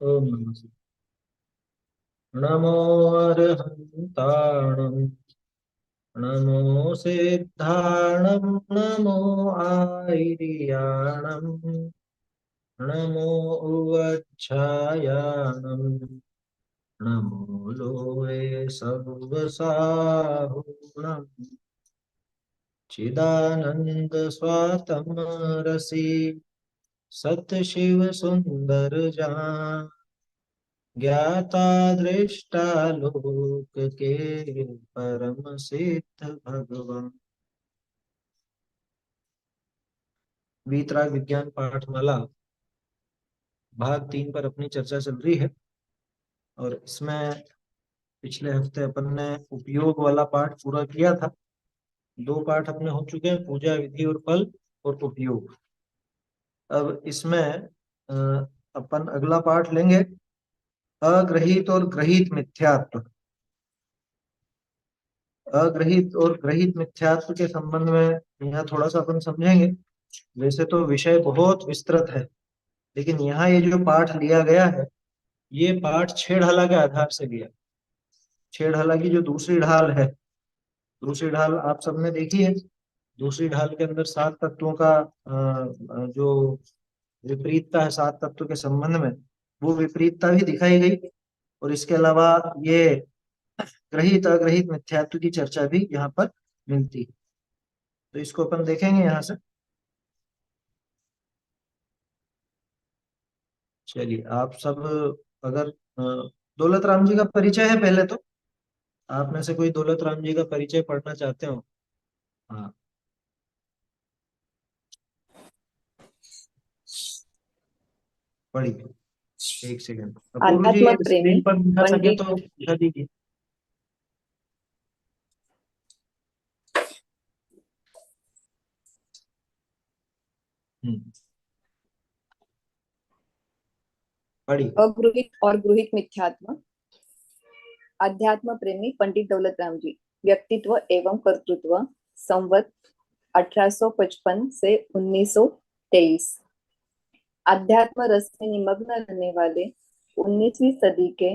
ओम नमः शिवाय। नमो अर्हन्ताणं नमो सिद्धाणं नमो आयर्याणं नमो उवच्छायाणं नमो लोये सर्वसाहुणं चिदानंद स्वातम रसि सत शिव सुंदर जान ज्ञाता दृष्टा लोक के परम सिद्ध भगवान। वीतराग विज्ञान पाठमाला भाग 3 पर अपनी चर्चा चल रही है। और इसमें पिछले हफ्ते अपन ने उपयोग वाला पाठ पूरा किया था। 2 पाठ अपने हो चुके हैं, पूजा विधि और फल और उपयोग। अब इसमें अपन अगला पाठ लेंगे, अग्रहित और ग्रहित मिथ्यात्व। अग्रहित और ग्रहित मिथ्यात्व के संबंध में यहाँ थोड़ा सा अपन समझेंगे। वैसे तो विषय बहुत विस्तृत है, लेकिन यहाँ ये जो पाठ लिया गया है, ये पाठ छह ढाला के आधार से लिया। छह ढाला की जो दूसरी ढाल है, दूसरी ढाल आप सबने देखी है। दूसरी ढाल के अंदर 7 तत्वों का जो विपरीतता है 7 तत्व के संबंध में, वो विपरीतता भी दिखाई गई। और इसके अलावा ये ग्रहित अग्रहित मिथ्यात्व की चर्चा भी यहाँ पर मिलती है। तो इसको अपन देखेंगे यहाँ से। चलिए आप सब, अगर दौलत राम जी का परिचय है पहले तो, आप में से कोई दौलत राम जी का परिचय पढ़ना चाहते हो? हाँ, पढ़िए। एक सेकंड, अपूर्व जी आध्यात्म स्क्रीन प्रेमी पर दिखा सके पंडित। तो दिखा दीजिए। हम्म, पढ़िए। अगृहित और गृहित मिथ्यात्व। अध्यात्म प्रेमी पंडित दौलत राम जी। व्यक्तित्व एवं कर्तृत्व। संवत 1855 से 1923। अध्यात्म रस में निमग्न रहने वाले 19वीं सदी के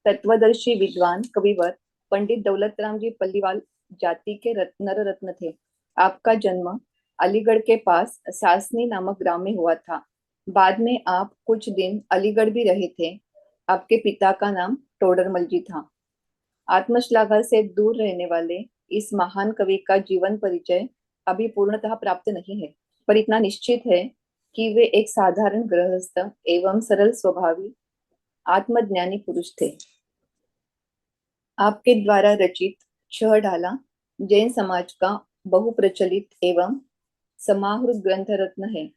तत्वदर्शी विद्वान कविवर पंडित दौलत राम जी पल्लीवाल जाति के नर रत्न थे। आपका जन्म अलीगढ़ के पास सासनी नामक ग्राम में हुआ था। बाद में आप कुछ दिन अलीगढ़ भी रहे थे। आपके पिता का नाम टोडरमल जी था। आत्मश्लाघा से दूर रहने वाले इस महान कवि का जीवन परिचय अभी पूर्णतः प्राप्त नहीं है, पर इतना निश्चित है कि वे एक साधारण गृहस्थ एवं सरल स्वभावी आत्मज्ञानी पुरुष थे। आपके द्वारा रचित छह डाला जैन समाज का बहुप्रचलित एवं समाहृत ग्रंथ रत्न है।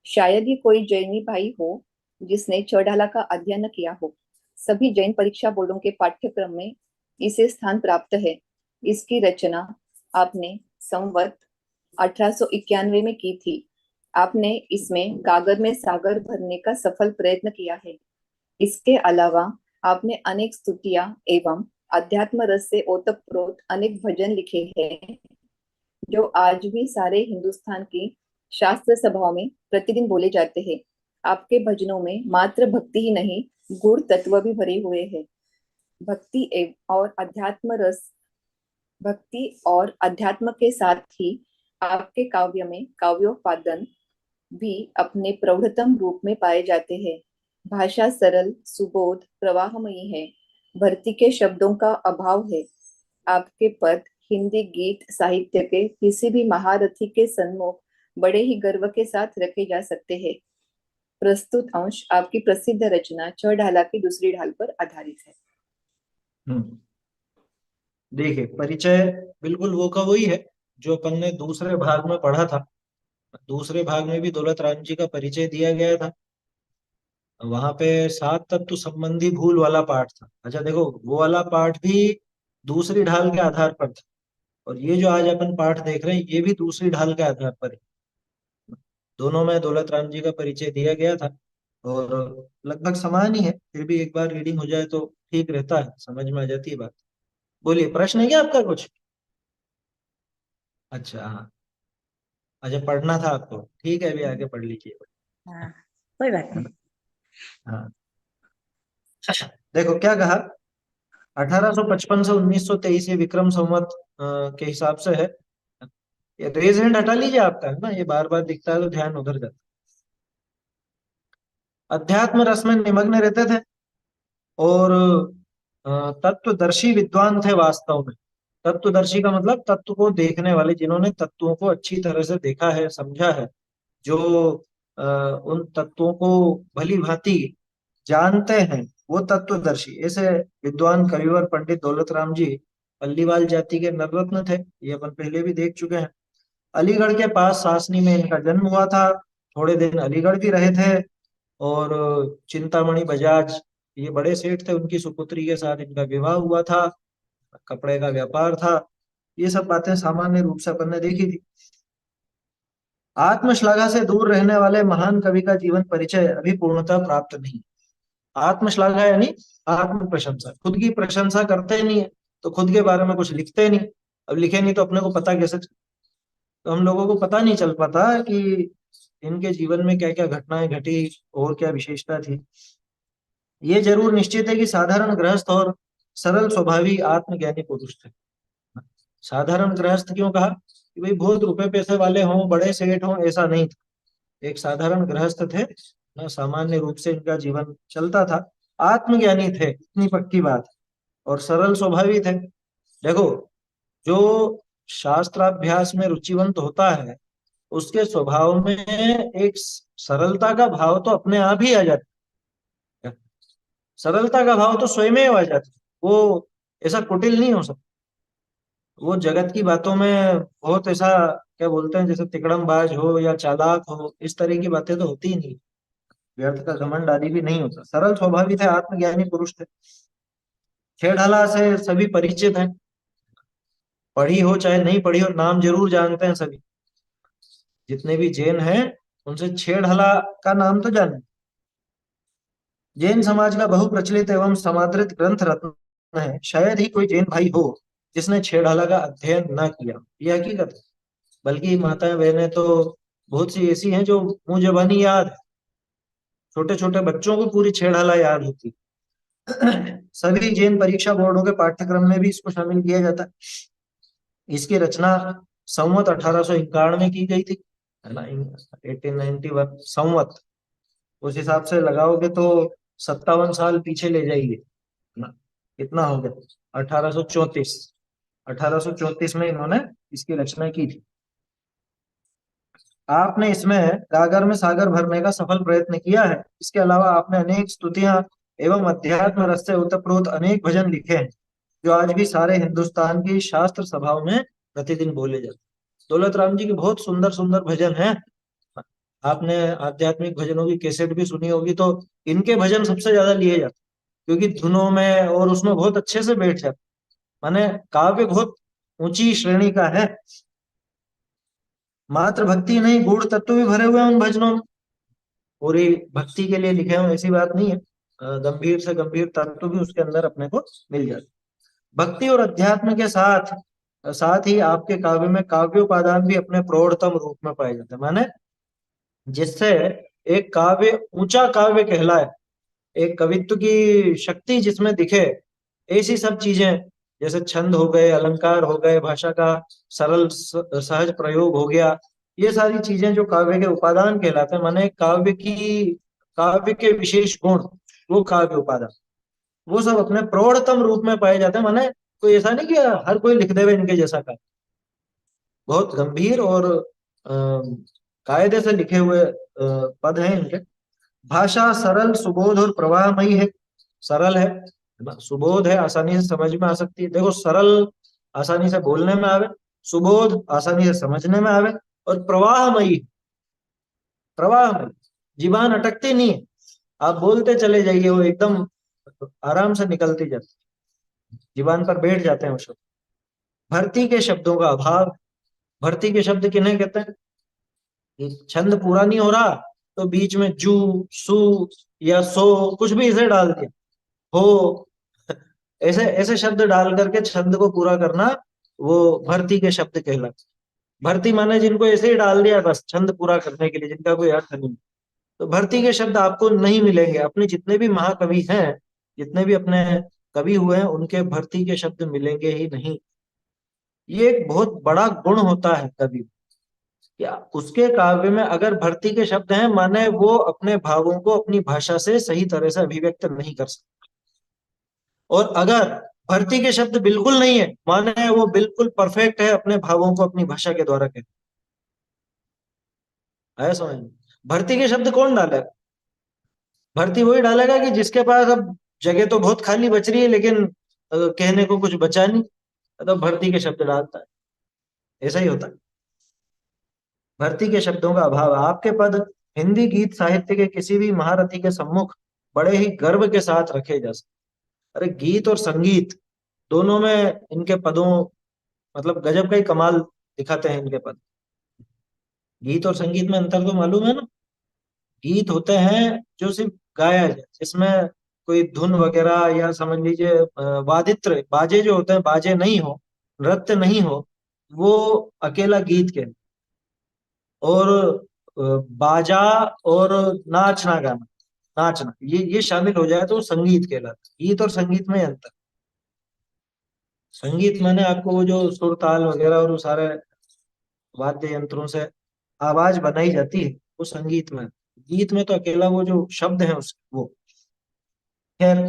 शायद ही कोई जैनी भाई हो जिसने छह डाला का अध्ययन किया हो। सभी जैन परीक्षा बोर्डों के पाठ्यक्रम में इसे स्थान प्राप्त है। इसकी रचना आपने संवत 1891 में की थी। आपने इसमें गागर में सागर भरने का सफल प्रयत्न किया है। इसके अलावा आपने अनेक स्तुतियां एवं अध्यात्म रस से ओतप्रोत अनेक भजन लिखे हैं, जो आज भी सारे हिंदुस्तान की शास्त्र सभाओं में प्रतिदिन बोले जाते हैं। आपके भजनों में मात्र भक्ति ही नहीं, गुण तत्व भी भरे हुए हैं। भक्ति एवं और अध्यात्म रस भक्ति और अध्यात्म के साथ ही आपके काव्य में काव्योपादन भी अपने प्रौढ़तम रूप में पाए जाते हैं। भाषा सरल सुबोध प्रवाहमयी है। भर्ती के शब्दों का अभाव है। आपके पद हिंदी गीत साहित्य के किसी भी महारथी के सन्मुख बड़े ही गर्व के साथ रखे जा सकते हैं। प्रस्तुत अंश आपकी प्रसिद्ध रचना छह ढाला की दूसरी ढाल पर आधारित है। हम्म, देखिए परिचय बिल्कुल वो का वही है जो अपन ने दूसरे भाग में पढ़ा था। दूसरे भाग में भी दौलत राम जी का परिचय दिया गया था। वहां पे 7 तत्व संबंधी भूल वाला पाठ था। अच्छा देखो, वो वाला पाठ भी दूसरी ढाल के आधार पर था, और ये जो आज अपन पाठ देख रहे हैं ये भी दूसरी ढाल के आधार पर है। दोनों में दौलत राम जी का परिचय दिया गया था, और लगभग समान ही है। फिर भी एक बार रीडिंग हो जाए तो ठीक रहता है, समझ में आ जाती है बात। बोलिए, प्रश्न है क्या आपका कुछ? अच्छा हाँ, अच्छा पढ़ना था आपको, ठीक है अभी आगे पढ़ लीजिए। हाँ, कोई बात नहीं। हाँ, देखो क्या कहा, 1855 से 1923, ये विक्रम संवत के हिसाब से है। ये रेज हैंड हटा लीजिए आपका, है ना, ये बार बार दिखता है तो ध्यान उधर जाता है। अध्यात्म रस में निमग्न रहते थे, और तत्वदर्शी विद्वान थे वास्तव में। तत्वदर्शी का मतलब तत्व को देखने वाले, जिन्होंने तत्वों को अच्छी तरह से देखा है, समझा है, जो उन तत्वों को भली भांति जानते हैं, वो तत्वदर्शी। ऐसे विद्वान कविवर पंडित दौलत राम जी पल्लीवाल जाति के नररत्न थे, ये अपन पहले भी देख चुके हैं। अलीगढ़ के पास सासनी में इनका जन्म हुआ था, थोड़े दिन अलीगढ़ भी रहे थे। और चिंतामणि बजाज, ये बड़े सेठ थे, उनकी सुपुत्री के साथ इनका विवाह हुआ था, कपड़े का व्यापार था। ये सब बातें सामान्य रूप से अपन ने देखी थी। आत्मश्लाघा से दूर रहने वाले महान कवि का जीवन परिचय अभी पूर्णतः प्राप्त नहीं। आत्मश्लाघा यानी आत्म प्रशंसा, खुद की प्रशंसा करते नहीं है, तो खुद के बारे में कुछ लिखते नहीं। अब लिखे नहीं तो अपने को पता कैसे तो हम लोगों को पता नहीं चल पाता कि इनके जीवन में क्या क्या घटनाएं घटी और क्या विशेषता थी। ये जरूर निश्चित है कि साधारण गृहस्थ और सरल स्वभावी आत्मज्ञानी पुरुष थे। साधारण गृहस्थ क्यों कहा, कि भाई बहुत रुपए पैसे वाले हों, बड़े सेठ हों, ऐसा नहीं था। एक साधारण गृहस्थ थे ना, सामान्य रूप से इनका जीवन चलता था। आत्मज्ञानी थे, इतनी पक्की बात। और सरल स्वभावी थे। देखो, जो शास्त्राभ्यास में रुचिवंत होता है, उसके स्वभाव में एक सरलता का भाव तो अपने आप ही आ जाता है। सरलता का भाव तो स्वयं ही आ जाता है। वो ऐसा कुटिल नहीं हो सकता। वो जगत की बातों में बहुत ऐसा, क्या बोलते हैं, जैसे तिकड़मबाज हो या चालाक हो, इस तरह की बातें तो होती ही नहीं। व्यर्थ का घमंड आदि भी नहीं होता। सरल स्वभावी थे, आत्मज्ञानी पुरुष थे। खेड़हला से सभी परिचित हैं, पढ़ी हो चाहे नहीं पढ़ी हो, नाम जरूर जानते हैं सभी। जितने भी जैन हैं, उनसे छेड़हला का नाम तो जाने। जैन समाज का बहुप्रचलित एवं समादृत ग्रंथ रत्न है। शायद ही कोई जैन भाई हो जिसने छेड़हला का अध्ययन ना किया, यह हकीकत है। बल्कि माताएं बहनें तो बहुत सी ऐसी हैं जो मुंह जबानी याद है। छोटे छोटे बच्चों को पूरी छेड़हला याद होती है। सभी जैन परीक्षा बोर्डों के पाठ्यक्रम में भी इसको शामिल किया जाता है। इसकी रचना संवत 1851 में की गई थी, है ना, 1891 संवत। उस हिसाब से लगाओगे तो 57 साल पीछे ले जाइए, है ना, कितना हो गया, 1834। 1834 में इन्होंने इसकी रचना की थी। आपने इसमें गागर में सागर भरने का सफल प्रयत्न किया है। इसके अलावा आपने अनेक स्तुतियां एवं अध्यात्म रस से ओतप्रोत अनेक भजन लिखे हैं, जो आज भी सारे हिंदुस्तान की शास्त्र सभाओं में प्रतिदिन बोले जाते हैं। दौलत राम जी के बहुत सुंदर सुंदर भजन हैं। आपने आध्यात्मिक भजनों की कैसेट भी सुनी होगी, तो इनके भजन सबसे ज्यादा लिए जाते हैं, क्योंकि धुनों में और उसमें बहुत अच्छे से बैठ जाते। माने काव्य बहुत ऊंची श्रेणी का है। मात्र भक्ति नहीं, गूढ़ तत्व भी भरे हुए हैं उन भजनों में। पूरी भक्ति के लिए लिखे हो ऐसी बात नहीं है। गंभीर से गंभीर तत्व भी उसके अंदर अपने को मिल जाते। भक्ति और अध्यात्म के साथ साथ ही आपके काव्य में काव्योपादान भी अपने प्रौढ़तम रूप में पाए जाते हैं। माने जिससे एक काव्य ऊंचा काव्य कहलाए, एक कवित्व की शक्ति जिसमें दिखे, ऐसी सब चीजें, जैसे छंद हो गए, अलंकार हो गए, भाषा का सरल सहज प्रयोग हो गया, ये सारी चीजें जो काव्य के उपादान कहलाते हैं। माने काव्य के विशेष गुण, वो काव्य उपादान, वो सब अपने प्रौढ़तम रूप में पाए जाते हैं। माने कोई ऐसा नहीं कि हर कोई लिख देवे इनके जैसा का। बहुत गंभीर और कायदे से लिखे हुए पद हैं इनके। भाषा सरल सुबोध और प्रवाहमयी है। सरल है ना, सुबोध है, आसानी से समझ में आ सकती है। देखो, सरल आसानी से बोलने में आवे, सुबोध आसानी से समझने में आवे, और प्रवाहमयी, प्रवाहमयी, जीबान अटकती नहीं है। आप बोलते चले जाइए, वो एकदम आराम से निकलती जाती, जीबान पर बैठ जाते हैं वो शब्द। भर्ती के शब्दों का अभाव। भर्ती के शब्द किन्हें कहते हैं, ये छंद पूरा नहीं हो रहा तो बीच में जू, सू या सो कुछ भी इसे डाल दिया, हो, ऐसे ऐसे शब्द डाल करके छंद को पूरा करना, वो भर्ती के शब्द कहलाते। भर्ती माने जिनको ऐसे ही डाल दिया बस छंद पूरा करने के लिए, जिनका कोई अर्थ नहीं। तो भर्ती के शब्द आपको नहीं मिलेंगे। अपने जितने भी महाकवि हैं, जितने भी अपने कवि हुए हैं उनके भर्ती के शब्द मिलेंगे ही नहीं। ये एक बहुत बड़ा गुण होता है कवि, क्या उसके काव्य में अगर भर्ती के शब्द हैं, माने वो अपने भावों को अपनी भाषा से सही तरह से अभिव्यक्त नहीं कर सकता। और अगर भर्ती के शब्द बिल्कुल नहीं है, माने वो बिल्कुल परफेक्ट है अपने भावों को अपनी भाषा के द्वारा कहते। आया समझ में? भर्ती के शब्द कौन डालेगा? भर्ती वही डालेगा कि जिसके पास अब जगह तो बहुत खाली बच रही है, लेकिन कहने को कुछ बचा नहीं, तो भर्ती के शब्द डालता है। ऐसा ही होता है। भर्ती के शब्दों का अभाव। आपके पद हिंदी गीत साहित्य के किसी भी महारथी के सम्मुख बड़े ही गर्व के साथ रखे जा सकते। अरे गीत और संगीत दोनों में इनके पदों, मतलब गजब का ही कमाल दिखाते हैं इनके पद। गीत और संगीत में अंतर तो मालूम है ना? गीत होते हैं जो सिर्फ गाया जाए, जिसमें कोई धुन वगैरह या समझ लीजिए वादित्र बाजे जो होते हैं, बाजे नहीं हो, नृत्य नहीं हो, वो अकेला गीत के। और बाजा और नाचना गाना, नाचना ये शामिल हो जाए तो संगीत कहलाता है। गीत और संगीत में अंतर। संगीत माने आपको वो जो सुर ताल वगैरह और वो सारे वाद्य यंत्रों से आवाज बनाई जाती है, वो संगीत में। गीत में तो अकेला वो जो शब्द है उस वो। खैर,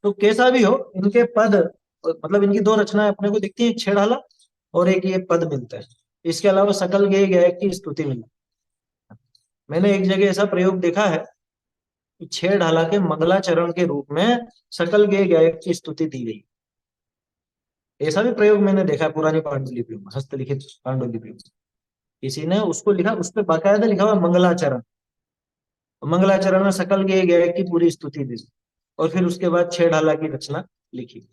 तो कैसा भी हो, इनके पद, मतलब इनकी दो रचनाएं अपने को दिखती है, छेड़ाला और एक ये पद मिलता है। इसके अलावा सकल गेय गायक की स्तुति मिलती है। मैंने एक जगह ऐसा प्रयोग देखा है कि छेड़ाला के मंगलाचरण के रूप में सकल गेय गायक की स्तुति दी गई। ऐसा भी प्रयोग मैंने देखा है पुरानी पांडुलिपियों में, हस्तलिखित पांडुलिपियों में। किसी ने उसको लिखा, उस पर बाकायदा लिखा हुआ मंगलाचरण। मंगलाचरण में सकल गेय गायक की पूरी स्तुति दी और फिर उसके बाद छेड़ाला की रचना लिखी।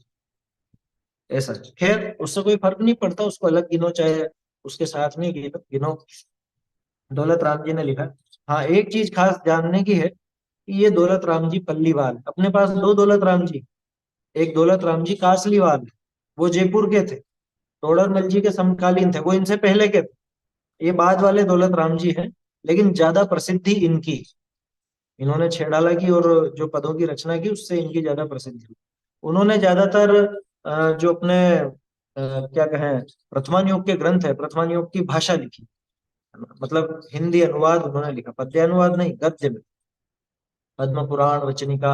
ऐसा। खैर, उससे कोई फर्क नहीं पड़ता, उसको अलग गिनो चाहे उसके साथ में गिनो। दौलत राम जी ने लिखा। हाँ, एक चीज खास जानने की है कि ये दौलत राम जी पल्लीवाल, अपने पास दो दौलत राम जी। एक दौलत राम जी कासलीवाल, वो जयपुर के थे, तोडरमल जी के समकालीन थे, वो इनसे पहले के थे। ये बाद वाले दौलत राम जी हैं, लेकिन ज्यादा प्रसिद्धि इनकी। इन्होंने छेड़ाला की और जो पदों की रचना की उससे इनकी ज्यादा प्रसिद्धि हुई। उन्होंने ज्यादातर जो अपने क्या कहें, प्रथमान योग के ग्रंथ है, प्रथमान योग की भाषा लिखी। मतलब हिंदी अनुवाद उन्होंने लिखा, पद्य अनुवाद नहीं, गद्य में। पद्म पुराण वचनिका,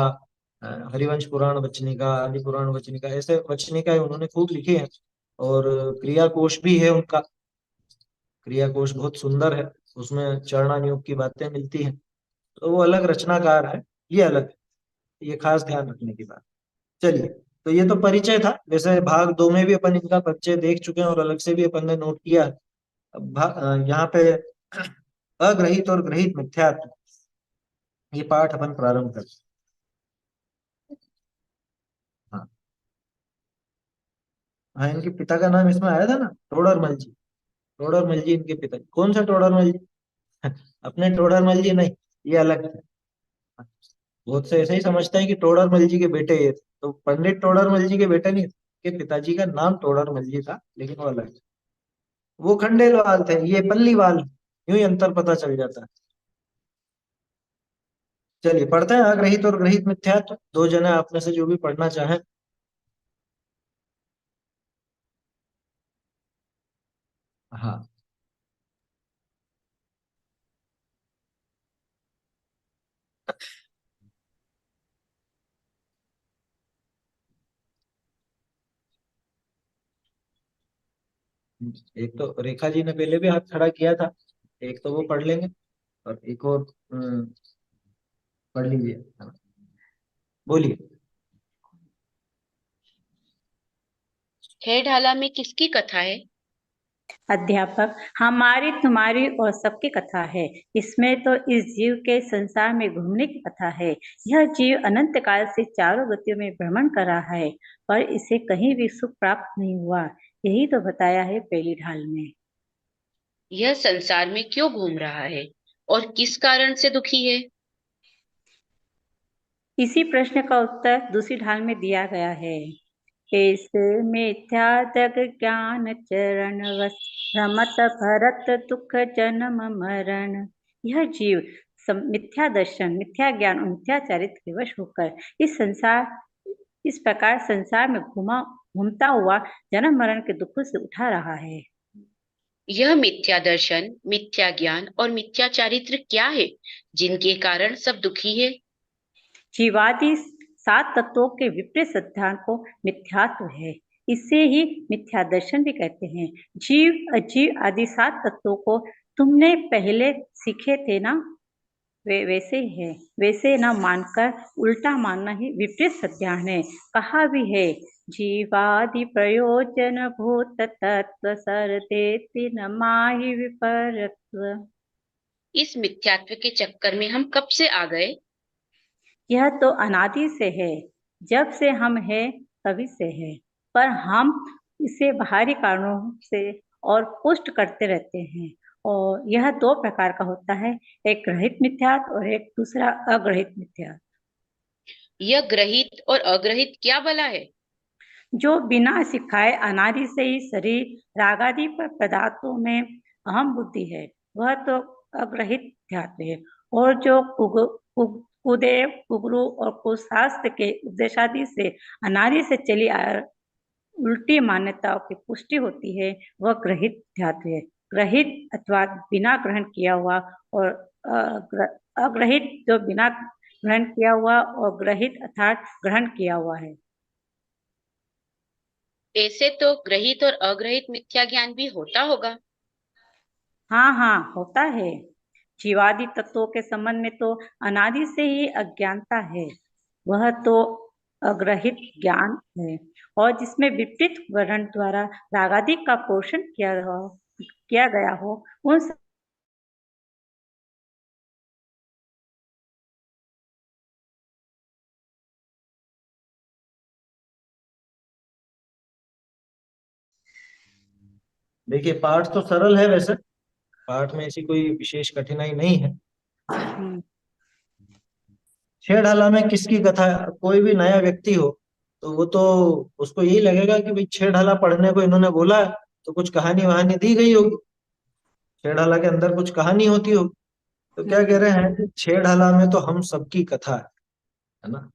हरिवंश पुराण वचनिका, आदि पुराण वचनिका, ऐसे वचनिकाएं उन्होंने खूब लिखी है। और क्रिया कोश भी है उनका। क्रिया कोश बहुत सुंदर है, उसमें चरणानुयोग की बातें मिलती हैं। तो वो अलग रचनाकार है, ये अलग है, ये खास ध्यान रखने की बात। चलिए, तो ये तो परिचय था। वैसे भाग दो में भी अपन इनका परिचय देख चुके हैं और अलग से भी अपन ने नोट किया है। अब यहाँ पे अग्रहित और ग्रहित मिथ्यात्व, ये पाठ अपन प्रारंभ करते हैं। हाँ। हाँ, इनके पिता का नाम इसमें आया था ना, टोडरमल जी। टोडरमल जी इनके पिता। कौन सा टोडरमल जी? अपने टोडरमल जी नहीं, ये अलग थे। बहुत से ऐसे ही समझते हैं कि टोडरमल जी के बेटे ये थे, तो पंडित टोडरमल जी के बेटे नहीं थे। के पिताजी का नाम टोडरमल जी था, लेकिन वो अलग थे। वो खंडेलवाल थे, ये पल्लीवाल। यूं ही अंतर पता चल जाता है। चलिए पढ़ते हैं, अग्रहित और ग्रहित मिथ्यात्व। दो जने आप में से जो भी पढ़ना चाहें। हाँ। एक तो रेखा जी ने पहले भी हाथ खड़ा किया था, एक तो वो पढ़ लेंगे, और एक और पढ़ लीजिए। हाँ, बोलिए। है ढाला में किसकी कथा है? अध्यापक, हमारी तुम्हारी और सबकी कथा है। इसमें तो इस जीव के संसार में घूमने की कथा है। यह जीव अनंत काल से चारों गतियों में भ्रमण कर रहा है, पर इसे कहीं भी सुख प्राप्त नहीं हुआ। यही तो बताया है पहली ढाल में। यह संसार में क्यों घूम रहा है और किस कारण से दुखी है? इसी प्रश्न का उत्तर दूसरी ढाल में दिया गया है। ऐसे मिथ्या जग ज्ञान चरण वस भ्रमत भरत दुख जन्म मरण। यह जीव मिथ्या दर्शन, मिथ्या ज्ञान और मिथ्या चरित्र के वश होकर इस संसार इस प्रकार संसार में घूमता हुआ जन्म मरण के दुखों से उठा रहा है। यह मिथ्या दर्शन, मिथ्या ज्ञान और मिथ्या चारित्र क्या है जिनके कारण सब दुखी है? जीवादि 7 तत्वों के विपरीत सिद्धांत को मिथ्यात्व है। इसे ही मिथ्या दर्शन भी कहते हैं। जीव अजीव आदि 7 तत्वों को तुमने पहले सीखे थे ना, वे वैसे ही है। वैसे न मानकर उल्टा मानना ही विपरीत सिद्धांत है। कहा भी है, जीवादि प्रयोजन भूत तत्व सरतेति न माहि विपरत्व। इस मिथ्यात्व के चक्कर में हम कब से आ गए? यह तो अनादि से है, जब से हम है तभी से है, पर हम इसे बाहरी कारणों से और पुष्ट करते रहते हैं। और यह 2 प्रकार का होता है, एक ग्रहित मिथ्यात्व और एक दूसरा अग्रहित मिथ्यात्व। यह ग्रहित और अग्रहित क्या भला है? जो बिना सिखाए अनादि से ही शरीर रागादि पर पदार्थों में अहम बुद्धि है, वह तो अग्रहित ध्यात्व है। और जो कुदेव कुगुरु और कुशास्त्र के उपदेशादि से अनादि से चली आ उल्टी मान्यताओं की पुष्टि होती है, वह ग्रहित ध्यात्व है। ग्रहित अथवा बिना ग्रहण किया हुआ और अग्रहित जो बिना ग्रहण किया हुआ और ग्रहित अर्थात ग्रहण किया हुआ है। ऐसे तो ग्रहित और अग्रहित मिथ्या ज्ञान भी होता होगा। हाँ हाँ, होता है। जीवादि तत्वों के संबंध में तो अनादि से ही अज्ञानता है, वह तो अग्रहित ज्ञान है। और जिसमें विपरीत वर्ण द्वारा रागादि का पोषण किया गया हो, उन देखिए, पाठ तो सरल है वैसे, पाठ में ऐसी कोई विशेष कठिनाई नहीं है। छह ढाला में किसकी कथा? कोई भी नया व्यक्ति हो तो वो तो उसको यही लगेगा कि भाई छह ढाला पढ़ने को इन्होंने बोला है, तो कुछ कहानी वहानी दी गई होगी, छह ढाला के अंदर कुछ कहानी होती होगी। तो क्या कह रहे हैं कि छह ढाला में तो हम सबकी कथा है ना,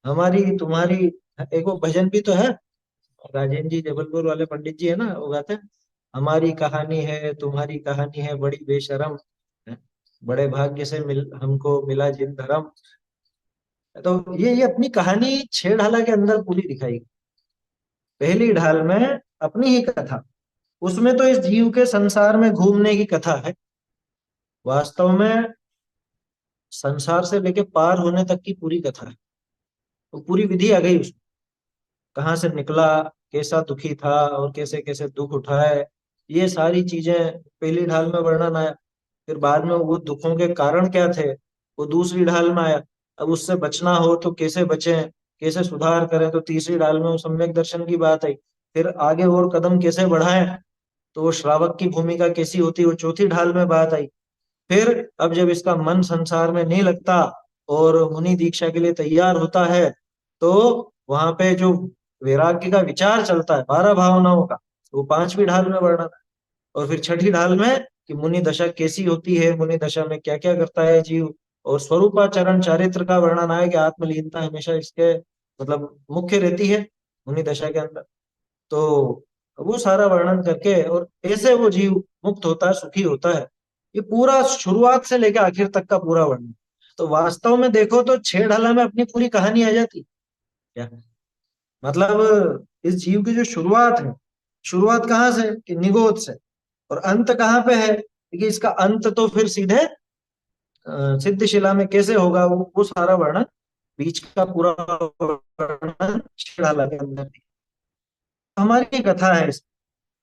हमारी तुम्हारी। एक वो भजन भी तो है, राजेंद्र जी जबलपुर वाले पंडित जी है ना, वो गाते हैं, हमारी कहानी है तुम्हारी कहानी है बड़ी बेशरम, है, बड़े भाग्य से हमको मिला जिन धर्म। तो ये अपनी कहानी छह ढाला के अंदर पूरी दिखाई। पहली ढाल में अपनी ही कथा, उसमें तो इस जीव के संसार में घूमने की कथा है। वास्तव में संसार से लेके पार होने तक की पूरी कथा है, तो पूरी विधि आ गई उसमें, कहाँ से निकला, कैसा दुखी था और कैसे कैसे दुख उठाए, ये सारी चीजें पहली ढाल में वर्णन आया। फिर बाद में वो दुखों के कारण क्या थे, वो दूसरी ढाल में आया। अब उससे बचना हो तो कैसे बचें, कैसे सुधार करें, तो तीसरी ढाल में वो सम्यक दर्शन की बात आई। फिर आगे और कदम कैसे बढ़ाएं, तो वो श्रावक की भूमिका कैसी होती है, वो चौथी ढाल में बात आई। फिर अब जब इसका मन संसार में नहीं लगता और मुनि दीक्षा के लिए तैयार होता है, तो वहां पे जो वैराग्य का विचार चलता है 12 भावनाओं का, वो पांचवी ढाल में वर्णन है। और फिर छठी ढाल में कि मुनि दशा कैसी होती है, मुनि दशा में क्या क्या करता है जीव, और स्वरूपाचरण चारित्र का वर्णन है कि आत्मलीनता हमेशा इसके मतलब मुख्य रहती है मुनि दशा के अंदर। तो वो सारा वर्णन करके और ऐसे वो जीव मुक्त होता है, सुखी होता है, ये पूरा शुरुआत से लेकर आखिर तक का पूरा वर्णन। तो वास्तव में देखो तो छह ढाला में अपनी पूरी कहानी आ जाती क्या, मतलब इस जीव की जो शुरुआत है, शुरुआत कहाँ से कि निगोद से, और अंत कहाँ पे है कि इसका अंत तो फिर सीधे सिद्धशिला में कैसे होगा, वो सारा वर्णन, बीच का पूरा वर्णन छह ढाला के अंदर भी। हमारी कथा है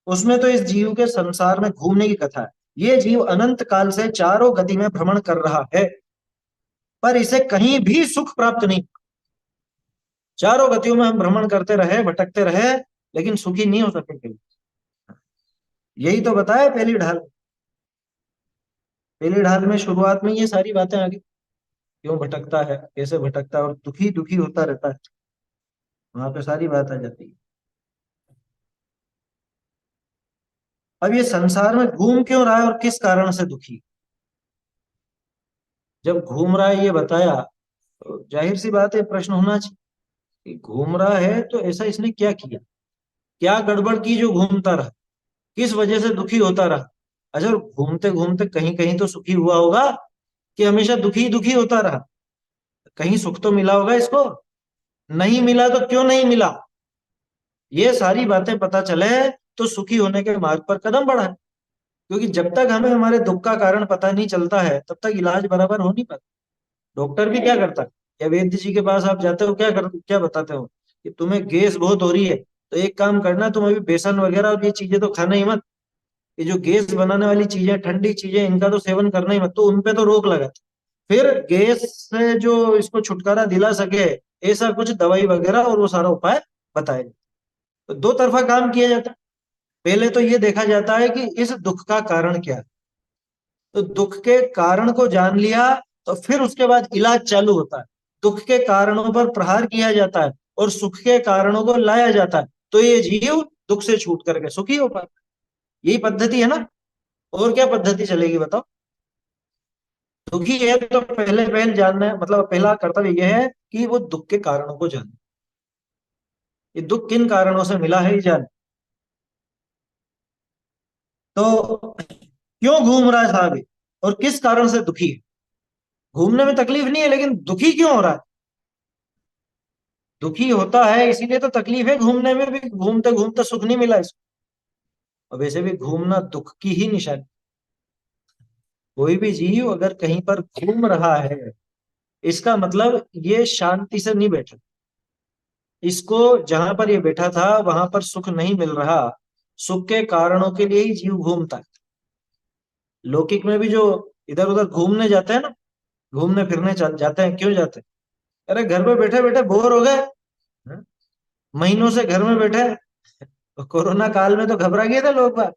उसमें तो इस जीव के संसार में घूमने की कथा है। ये जीव अनंत काल से चारों गति में भ्रमण कर रहा है, पर इसे कहीं भी सुख प्राप्त नहीं। चारों गतियों में हम भ्रमण करते रहे, भटकते रहे, लेकिन सुखी नहीं हो सके कहीं। यही तो बताया पहली ढाल। पहली ढाल में शुरुआत में ये सारी बातें आ गई, क्यों भटकता है, कैसे भटकता है और दुखी दुखी होता रहता है, वहां पे सारी बात आ जाती है। अब ये संसार में घूम क्यों रहा है और किस कारण से दुखी, जब घूम रहा है ये बताया, तो जाहिर सी बात है प्रश्न होना चाहिए कि घूम रहा है तो ऐसा इसने क्या किया, क्या गड़बड़ की जो घूमता रहा, किस वजह से दुखी होता रहा। अच्छा, घूमते घूमते कहीं कहीं तो सुखी हुआ होगा कि हमेशा दुखी दुखी होता रहा? कहीं सुख तो मिला होगा इसको। नहीं मिला तो क्यों नहीं मिला, ये सारी बातें पता चले तो सुखी होने के मार्ग पर कदम बढ़ाए। क्योंकि जब तक हमें हमारे दुख का कारण पता नहीं चलता है तब तक इलाज बराबर हो नहीं पाता। डॉक्टर भी क्या करता है, या वैद्य जी के पास आप जाते हो, क्या बताते हो कि तुम्हें गैस बहुत हो रही है, तो एक काम करना, तुम अभी बेसन वगैरह और ये चीजें तो खाना ही मत। ये जो गैस बनाने वाली चीजें, ठंडी चीजें, इनका तो सेवन करना ही मत, तो उनपे तो रोक लगा। फिर गैस से जो इसको छुटकारा दिला सके ऐसा कुछ दवाई वगैरह और वो सारा उपाय बताए। तो दो तरफा काम किया जाता है। पहले तो ये देखा जाता है कि इस दुख का कारण क्या है, तो दुख के कारण को जान लिया तो फिर उसके बाद इलाज चालू होता है। दुख के कारणों पर प्रहार किया जाता है और सुख के कारणों को लाया जाता है, तो ये जीव दुख से छूट करके सुखी हो पाता है। यही पद्धति है ना, और क्या पद्धति चलेगी बताओ। दुखी है तो पहले पहल जानना है, मतलब पहला कर्तव्य यह है कि वो दुख के कारणों को जाने। ये दुख किन कारणों से मिला है ये जाने। तो क्यों घूम रहा है साहब ये, और किस कारण से दुखी है। घूमने में तकलीफ नहीं है, लेकिन दुखी क्यों हो रहा है। दुखी होता है इसीलिए तो तकलीफ है, घूमने में भी घूमते घूमते सुख नहीं मिला इसको। और वैसे भी घूमना दुख की ही निशानी। कोई भी जीव अगर कहीं पर घूम रहा है, इसका मतलब ये शांति से नहीं बैठा। इसको जहां पर ये बैठा था वहां पर सुख नहीं मिल रहा। सुख के कारणों के लिए ही जीव घूमता है। लौकिक में भी जो इधर उधर घूमने जाते हैं ना, घूमने फिरने चल जाते हैं, क्यों जाते हैं? अरे घर पे बैठे बैठे बोर हो गए, हैं? महीनों से घर में बैठे। तो कोरोना काल में तो घबरा गए थे लोग बाग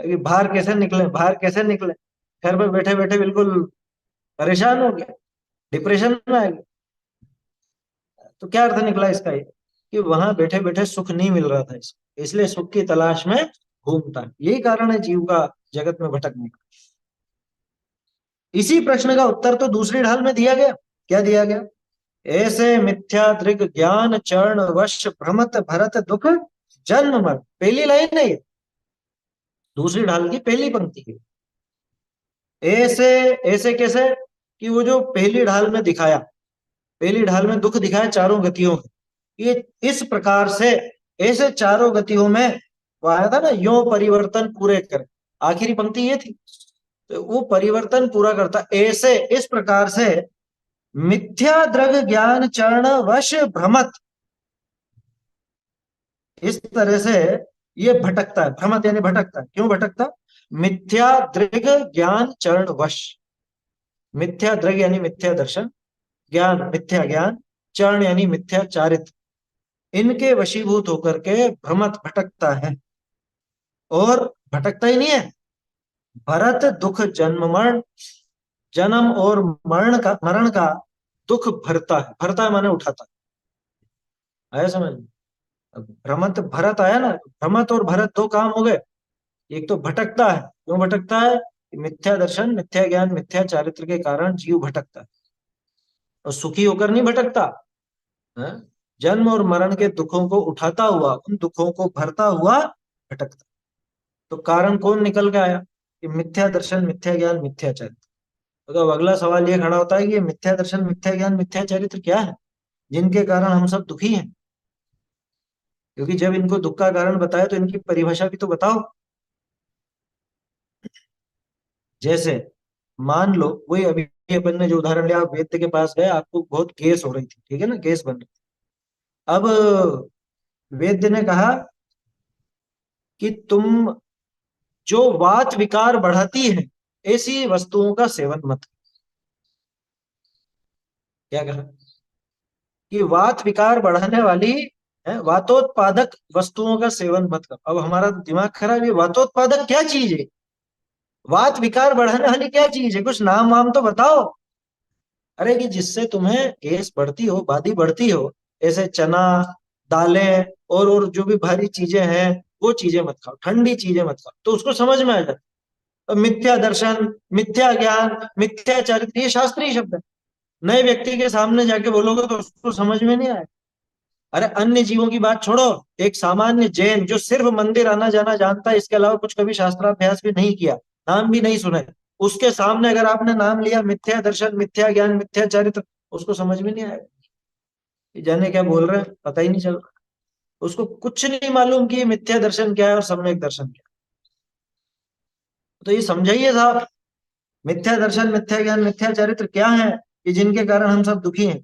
कि बाहर कैसे निकले, बाहर कैसे निकले। घर पे बैठे बैठे बिल्कुल परेशान हो गया, डिप्रेशन में आ गया। तो क्या अर्थ निकला इसका ये, कि वहां बैठे बैठे सुख नहीं मिल रहा था इसको, इसलिए सुख की तलाश में घूमता है। यही कारण है जीव का जगत में भटकने का। इसी प्रश्न का उत्तर तो दूसरी ढाल में दिया गया। क्या दिया गया? ऐसे मिथ्या दृग ज्ञान चरण वश भ्रमत भरत दुख जन्म मर। पहली लाइन है ये, दूसरी ढाल की पहली पंक्ति है। ऐसे, ऐसे कैसे, कि वो जो पहली ढाल में दिखाया, पहली ढाल में दुख दिखाया चारों गतियों में, ये इस प्रकार से, ऐसे चारों गतियों में वो आया था ना, यो परिवर्तन पूरे कर, आखिरी पंक्ति ये थी। तो वो परिवर्तन पूरा करता ऐसे, इस प्रकार से मिथ्या द्रग ज्ञान चरण वश भ्रमत, इस तरह से ये भटकता है। भ्रमत यानी भटकता है। क्यों भटकता? मिथ्या दृग ज्ञान चरण वश। मिथ्या दृग यानी मिथ्या दर्शन, ज्ञान मिथ्या ज्ञान, चरण यानी मिथ्या चारित्र, इनके वशीभूत होकर के भ्रमत भटकता है। और भटकता ही नहीं है, भरत दुख जन्म मरण, जन्म और मरण का दुख भरता है। भरता है माने उठाता है। आया समझ में? अब भ्रमत भरत आया ना, भ्रमत और भरत दो काम हो गए। एक तो भटकता है, क्यों भटकता है? मिथ्या दर्शन, मिथ्या ज्ञान, मिथ्या चारित्र के कारण जीव भटकता है। और सुखी होकर नहीं भटकता है, जन्म और मरण के दुखों को उठाता हुआ, उन दुखों को भरता हुआ भटकता। तो कारण कौन निकल के आया? कि मिथ्या दर्शन, मिथ्या ज्ञान, मिथ्या चरित्र। तो अब अगला सवाल ये खड़ा होता है कि ये मिथ्या दर्शन, मिथ्या ज्ञान, मिथ्या चरित्र क्या है जिनके कारण हम सब दुखी हैं? क्योंकि जब इनको दुख का कारण बताया तो इनकी परिभाषा भी तो बताओ। जैसे मान लो, वही अभी अपन ने जो उदाहरण लिया, आप वैद्य के पास गए, आपको बहुत गैस हो रही थी, ठीक है ना, गैस बन रही थी। अब वैद्य ने कहा कि तुम जो वात विकार बढ़ाती है ऐसी वस्तुओं का सेवन मत करो। क्या कहा? कि वात विकार बढ़ाने वाली है, वातोत्पादक वस्तुओं का सेवन मत करो। अब हमारा दिमाग खराब है, वातोत्पादक क्या चीज है, वात विकार बढ़ाने वाली क्या चीज है, कुछ नाम वाम तो बताओ। अरे कि जिससे तुम्हें गैस बढ़ती हो, बादी बढ़ती हो, ऐसे चना, दालें और जो भी भारी चीजें हैं वो चीजें मत खाओ, ठंडी चीजें मत खाओ, तो उसको समझ में आ जाए। अब मिथ्या दर्शन, मिथ्या ज्ञान, मिथ्या चरित्र, ये शास्त्रीय शब्द है। नए व्यक्ति के सामने जाके बोलोगे तो उसको समझ में नहीं आए। अरे अन्य जीवों की बात छोड़ो, एक सामान्य जैन जो सिर्फ मंदिर आना जाना जानता है, इसके अलावा कुछ कभी शास्त्राभ्यास भी नहीं किया, नाम भी नहीं सुना है, उसके सामने अगर आपने नाम लिया मिथ्या दर्शन, मिथ्या ज्ञान, मिथ्या चरित्र, उसको समझ में नहीं आएगा। ये जाने क्या बोल रहे हैं, पता ही नहीं चल रहा, उसको कुछ नहीं मालूम कि ये मिथ्या दर्शन क्या है और सम्यक दर्शन क्या है। तो ये समझाइए साहब, मिथ्या दर्शन, मिथ्या ज्ञान, मिथ्या चरित्र क्या है कि जिनके कारण हम सब दुखी हैं।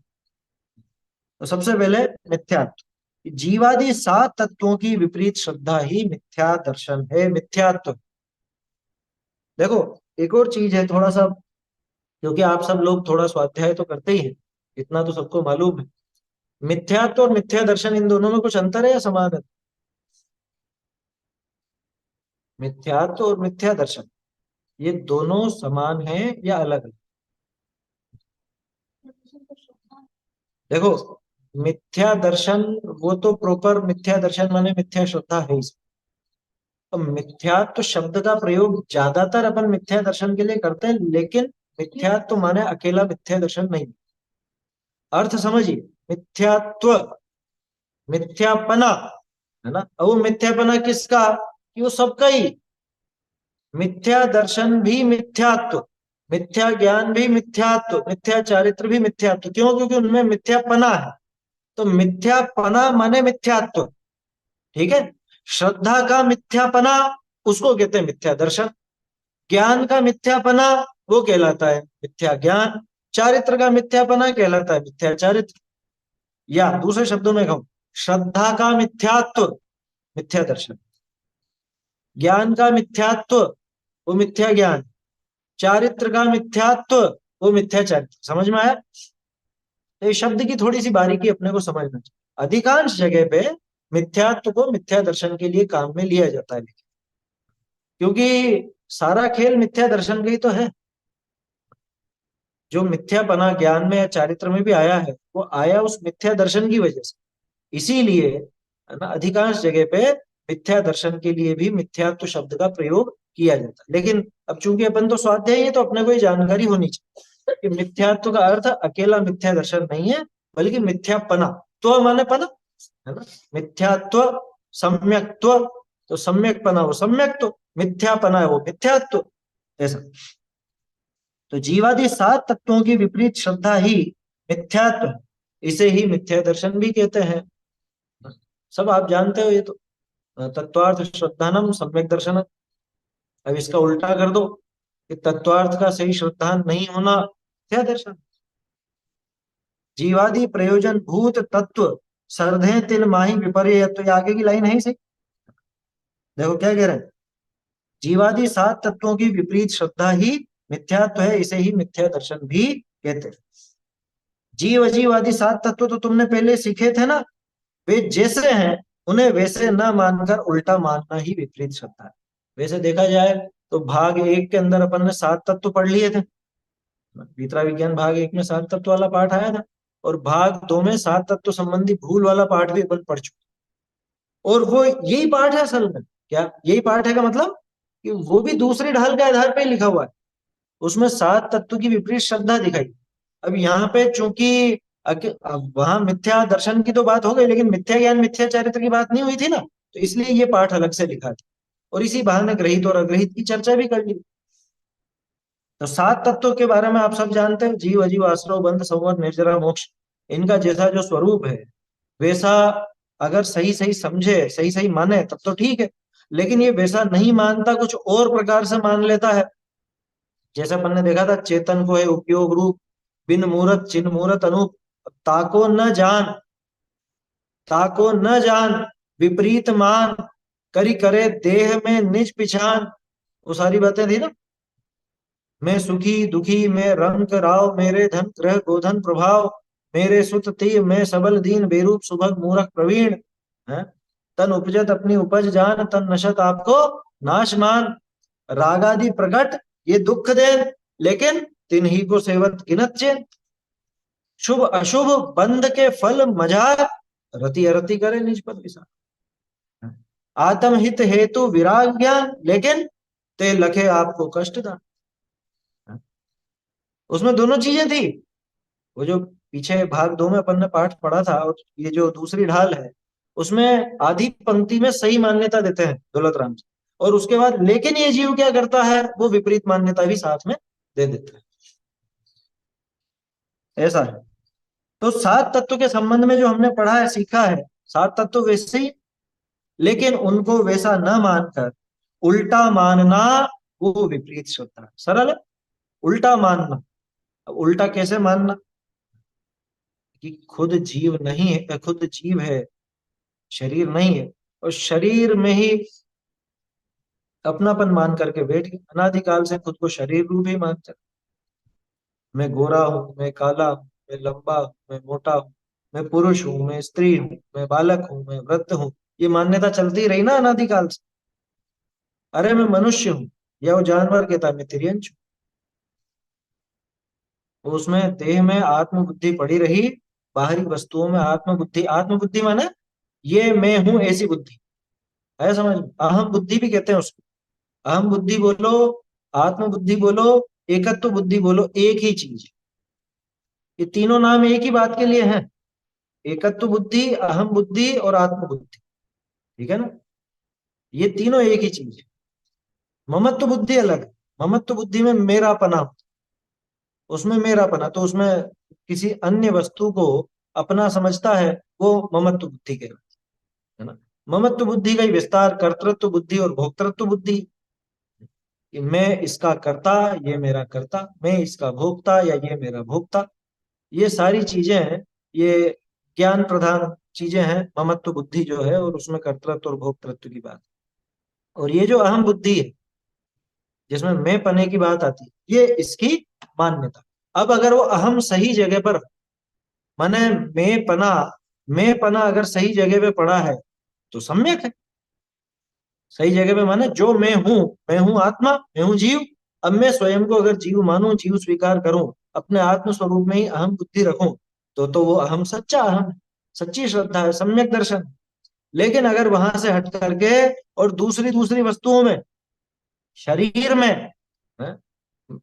तो सबसे पहले मिथ्यात्व, जीवादि 7 तत्वों की विपरीत श्रद्धा ही मिथ्या दर्शन है, मिथ्यात्व। देखो एक और चीज है थोड़ा सा, क्योंकि आप सब लोग थोड़ा स्वाध्याय तो करते ही हैं, इतना तो सबको मालूम है, मिथ्यात्व और मिथ्या दर्शन इन दोनों में कुछ अंतर है या समान है? मिथ्यात्व और मिथ्या दर्शन ये दोनों समान है या अलग है? देखो मिथ्या दर्शन वो तो प्रॉपर मिथ्या दर्शन माने मिथ्या श्रद्धा है इसमें। तो मिथ्यात्व शब्द का प्रयोग ज्यादातर अपन मिथ्या दर्शन के लिए करते हैं, लेकिन मिथ्यात्व माने अकेला मिथ्या दर्शन नहीं। अर्थ समझिए, मिथ्यात्व मिथ्यापना है ना, अब वो मिथ्यापना किसका, कि वो सबका ही। मिथ्या दर्शन भी मिथ्यात्व, मिथ्या ज्ञान भी मिथ्यात्व, मिथ्या चारित्र भी मिथ्यात्व। क्यों? क्योंकि उनमें मिथ्यापना है। तो मिथ्यापना माने मिथ्यात्व, ठीक है। श्रद्धा का मिथ्यापना उसको कहते हैं मिथ्या दर्शन, ज्ञान का मिथ्यापना वो कहलाता है मिथ्या ज्ञान, चारित्र का मिथ्यापना कहलाता है मिथ्या चारित्र। या दूसरे शब्दों में कहूं, श्रद्धा का मिथ्यात्व मिथ्या दर्शन, ज्ञान का मिथ्यात्व वो मिथ्या ज्ञान, चारित्र का मिथ्यात्व वो मिथ्या चारित्र। समझ में आया? तो ये शब्द की थोड़ी सी बारीकी अपने को समझना चाहिए। अधिकांश जगह पे मिथ्यात्व को मिथ्या दर्शन के लिए काम में लिया जाता है, क्योंकि सारा खेल मिथ्या दर्शन का ही तो है। जो मिथ्यापना ज्ञान में या चारित्र में भी आया है, वो आया उस मिथ्या दर्शन की वजह से। इसीलिए है ना, अधिकांश जगह पे मिथ्या दर्शन के लिए भी मिथ्यात्व शब्द का प्रयोग किया जाता है। लेकिन अब चूंकि अपन तो स्वाध्यायी है, तो अपने को ये जानकारी होनी चाहिए कि मिथ्यात्व का अर्थ अकेला मिथ्या दर्शन नहीं है, बल्कि मिथ्यापना। तो माने पना है ना, मिथ्यात्व सम्यक्त्व, तो सम्यकपना वो सम्यक्त्व, मिथ्यापना है वो मिथ्यात्व, ऐसा। तो जीवादि 7 तत्वों की विपरीत श्रद्धा ही मिथ्यात्व है, इसे ही मिथ्या दर्शन भी कहते हैं। सब आप जानते हो ये तो, तत्वार्थ श्रद्धानम सम्यक दर्शन। अब इसका उल्टा कर दो कि तत्वार्थ का सही श्रद्धा नहीं होना मिथ्या दर्शन। जीवादि प्रयोजन भूत तत्व सर्धे तिल माही विपर्य, तो ये आगे की लाइन है ही सही। देखो क्या कह रहे हैं, जीवादि 7 तत्वों की विपरीत श्रद्धा ही मिथ्यात्व है, इसे ही मिथ्या दर्शन भी कहते हैं। जीव अजीव आदि 7 तत्व तो तुमने पहले सीखे थे ना, वे जैसे हैं उन्हें वैसे न मानकर उल्टा मानना ही विपरीत श्रद्धा है। वैसे देखा जाए तो भाग 1 के अंदर अपन ने 7 तत्व पढ़ लिए थे, भीतरा विज्ञान भाग 1 में 7 तत्व वाला पाठ आया था, और भाग 2 में 7 तत्व संबंधी भूल वाला पाठ भी अपन पढ़ चुके। और वो यही पाठ है असल में, क्या यही पाठ है का मतलब कि वो भी दूसरी ढाल के आधार पर लिखा हुआ है, उसमें 7 तत्व की विपरीत श्रद्धा दिखाई। अब यहाँ पे चूंकि वहां मिथ्या दर्शन की तो बात हो गई, लेकिन मिथ्या ज्ञान मिथ्या चरित्र की बात नहीं हुई थी ना, तो इसलिए ये पाठ अलग से लिखा था, और इसी बहाने ग्रहित और अग्रहित की चर्चा भी कर ली। तो 7 तत्वों के बारे में आप सब जानते हैं, जीव अजीव आश्रव बंध संवर निर्जरा मोक्ष, इनका जैसा जो स्वरूप है वैसा अगर सही सही समझे, सही सही माने तब तो ठीक है, लेकिन ये वैसा नहीं मानता, कुछ और प्रकार से मान लेता है। जैसा अपन ने देखा था, चेतन को है उपयोग रूप, बिन मूरत चिन्ह मूरत अनूप, ताको न जान, ताको न जान विपरीत मान, करी करे देह में निज पिछान। वो सारी बातें थी ना, मैं सुखी दुखी, मैं रंग राव, मेरे धन ग्रह गोधन प्रभाव, मेरे सुत ती, मैं सबल दीन बेरूप सुभग मूरख प्रवीण है, तन उपजत अपनी उपज जान, तन नशत आपको नाश मान, रागादि प्रकट ये दुख देन, लेकिन तिन्ही को सेवत गिनत चेन, शुभ अशुभ बंध के फल मजार, रति अरति करे निज पद विसार, आत्महित हेतु विराग ज्ञान, लेकिन ते लखे आपको कष्ट दान। उसमें दोनों चीजें थी, वो जो पीछे भाग 2 में अपन ने पाठ पढ़ा था, और ये जो दूसरी ढाल है उसमें आधी पंक्ति में सही मान्यता देते हैं दौलत राम जी, और उसके बाद लेकिन ये जीव क्या करता है, वो विपरीत मान्यता भी साथ में दे देता है। ऐसा है। तो 7 तत्व के संबंध में जो हमने पढ़ा है, सीखा है, 7 तत्व वैसे ही, लेकिन उनको वैसा न मानकर उल्टा मानना, वो विपरीत श्रद्धा है। सरल है, उल्टा मानना। अब उल्टा कैसे मानना, कि खुद जीव नहीं है, खुद जीव है, शरीर नहीं है, और शरीर में ही अपनापन मान करके बैठ गए, अनादिकाल से खुद को शरीर रूप ही मानते। मैं गोरा हूँ, मैं काला हूँ, मैं लंबा हूँ, मैं मोटा हूँ, मैं पुरुष हूँ, मैं स्त्री हूँ, मैं बालक हूँ, मैं वृद्ध हूँ, ये मान्यता चलती रही ना अनादिकाल से। अरे मैं मनुष्य हूँ, या वो जानवर कहता है मैं तिर्यंच हूँ। तो उसमें देह में आत्म बुद्धि पड़ी रही, बाहरी वस्तुओं में आत्म बुद्धि। आत्म बुद्धि माने ये मैं हूं ऐसी बुद्धि है, समझ में। अहम बुद्धि भी कहते हैं उसको। अहम बुद्धि बोलो, आत्म बुद्धि बोलो, एकत्व बुद्धि बोलो, एक ही चीज है। ये तीनों नाम एक ही बात के लिए हैं, एकत्व बुद्धि, अहम बुद्धि और आत्म बुद्धि। ठीक है ना, ये तीनों एक ही चीज है। ममत्व बुद्धि अलग है। ममत्व बुद्धि में मेरापना, उसमें मेरापना, तो उसमें किसी अन्य वस्तु को अपना समझता है, वो ममत्व बुद्धि कहलाती है ना। ममत्व बुद्धि का ही विस्तार कर्तृत्व बुद्धि और भोक्तृत्व बुद्धि, कि मैं इसका कर्ता, ये मेरा कर्ता, मैं इसका भोक्ता या ये मेरा भोक्ता। ये सारी चीजें हैं, ये ज्ञान प्रधान चीजें हैं ममत्व बुद्धि जो है, और उसमें कर्तृत्व और भोक्तृत्व की बात। और ये जो अहम बुद्धि है, जिसमें मैं पने की बात आती है, ये इसकी मान्यता। अब अगर वो अहम सही जगह पर, माने मैं पना अगर सही जगह पे पड़ा है तो सम्यक है। सही जगह पे माने जो मैं हूं आत्मा, मैं हूं जीव। अब मैं स्वयं को अगर जीव मानूं, जीव स्वीकार करूं, अपने आत्म स्वरूप में ही अहम बुद्धि रखूं, तो वो अहम सच्चा अहम है, सच्ची श्रद्धा है, सम्यक दर्शन है। लेकिन अगर वहां से हट करके और दूसरी दूसरी वस्तुओं में, शरीर में,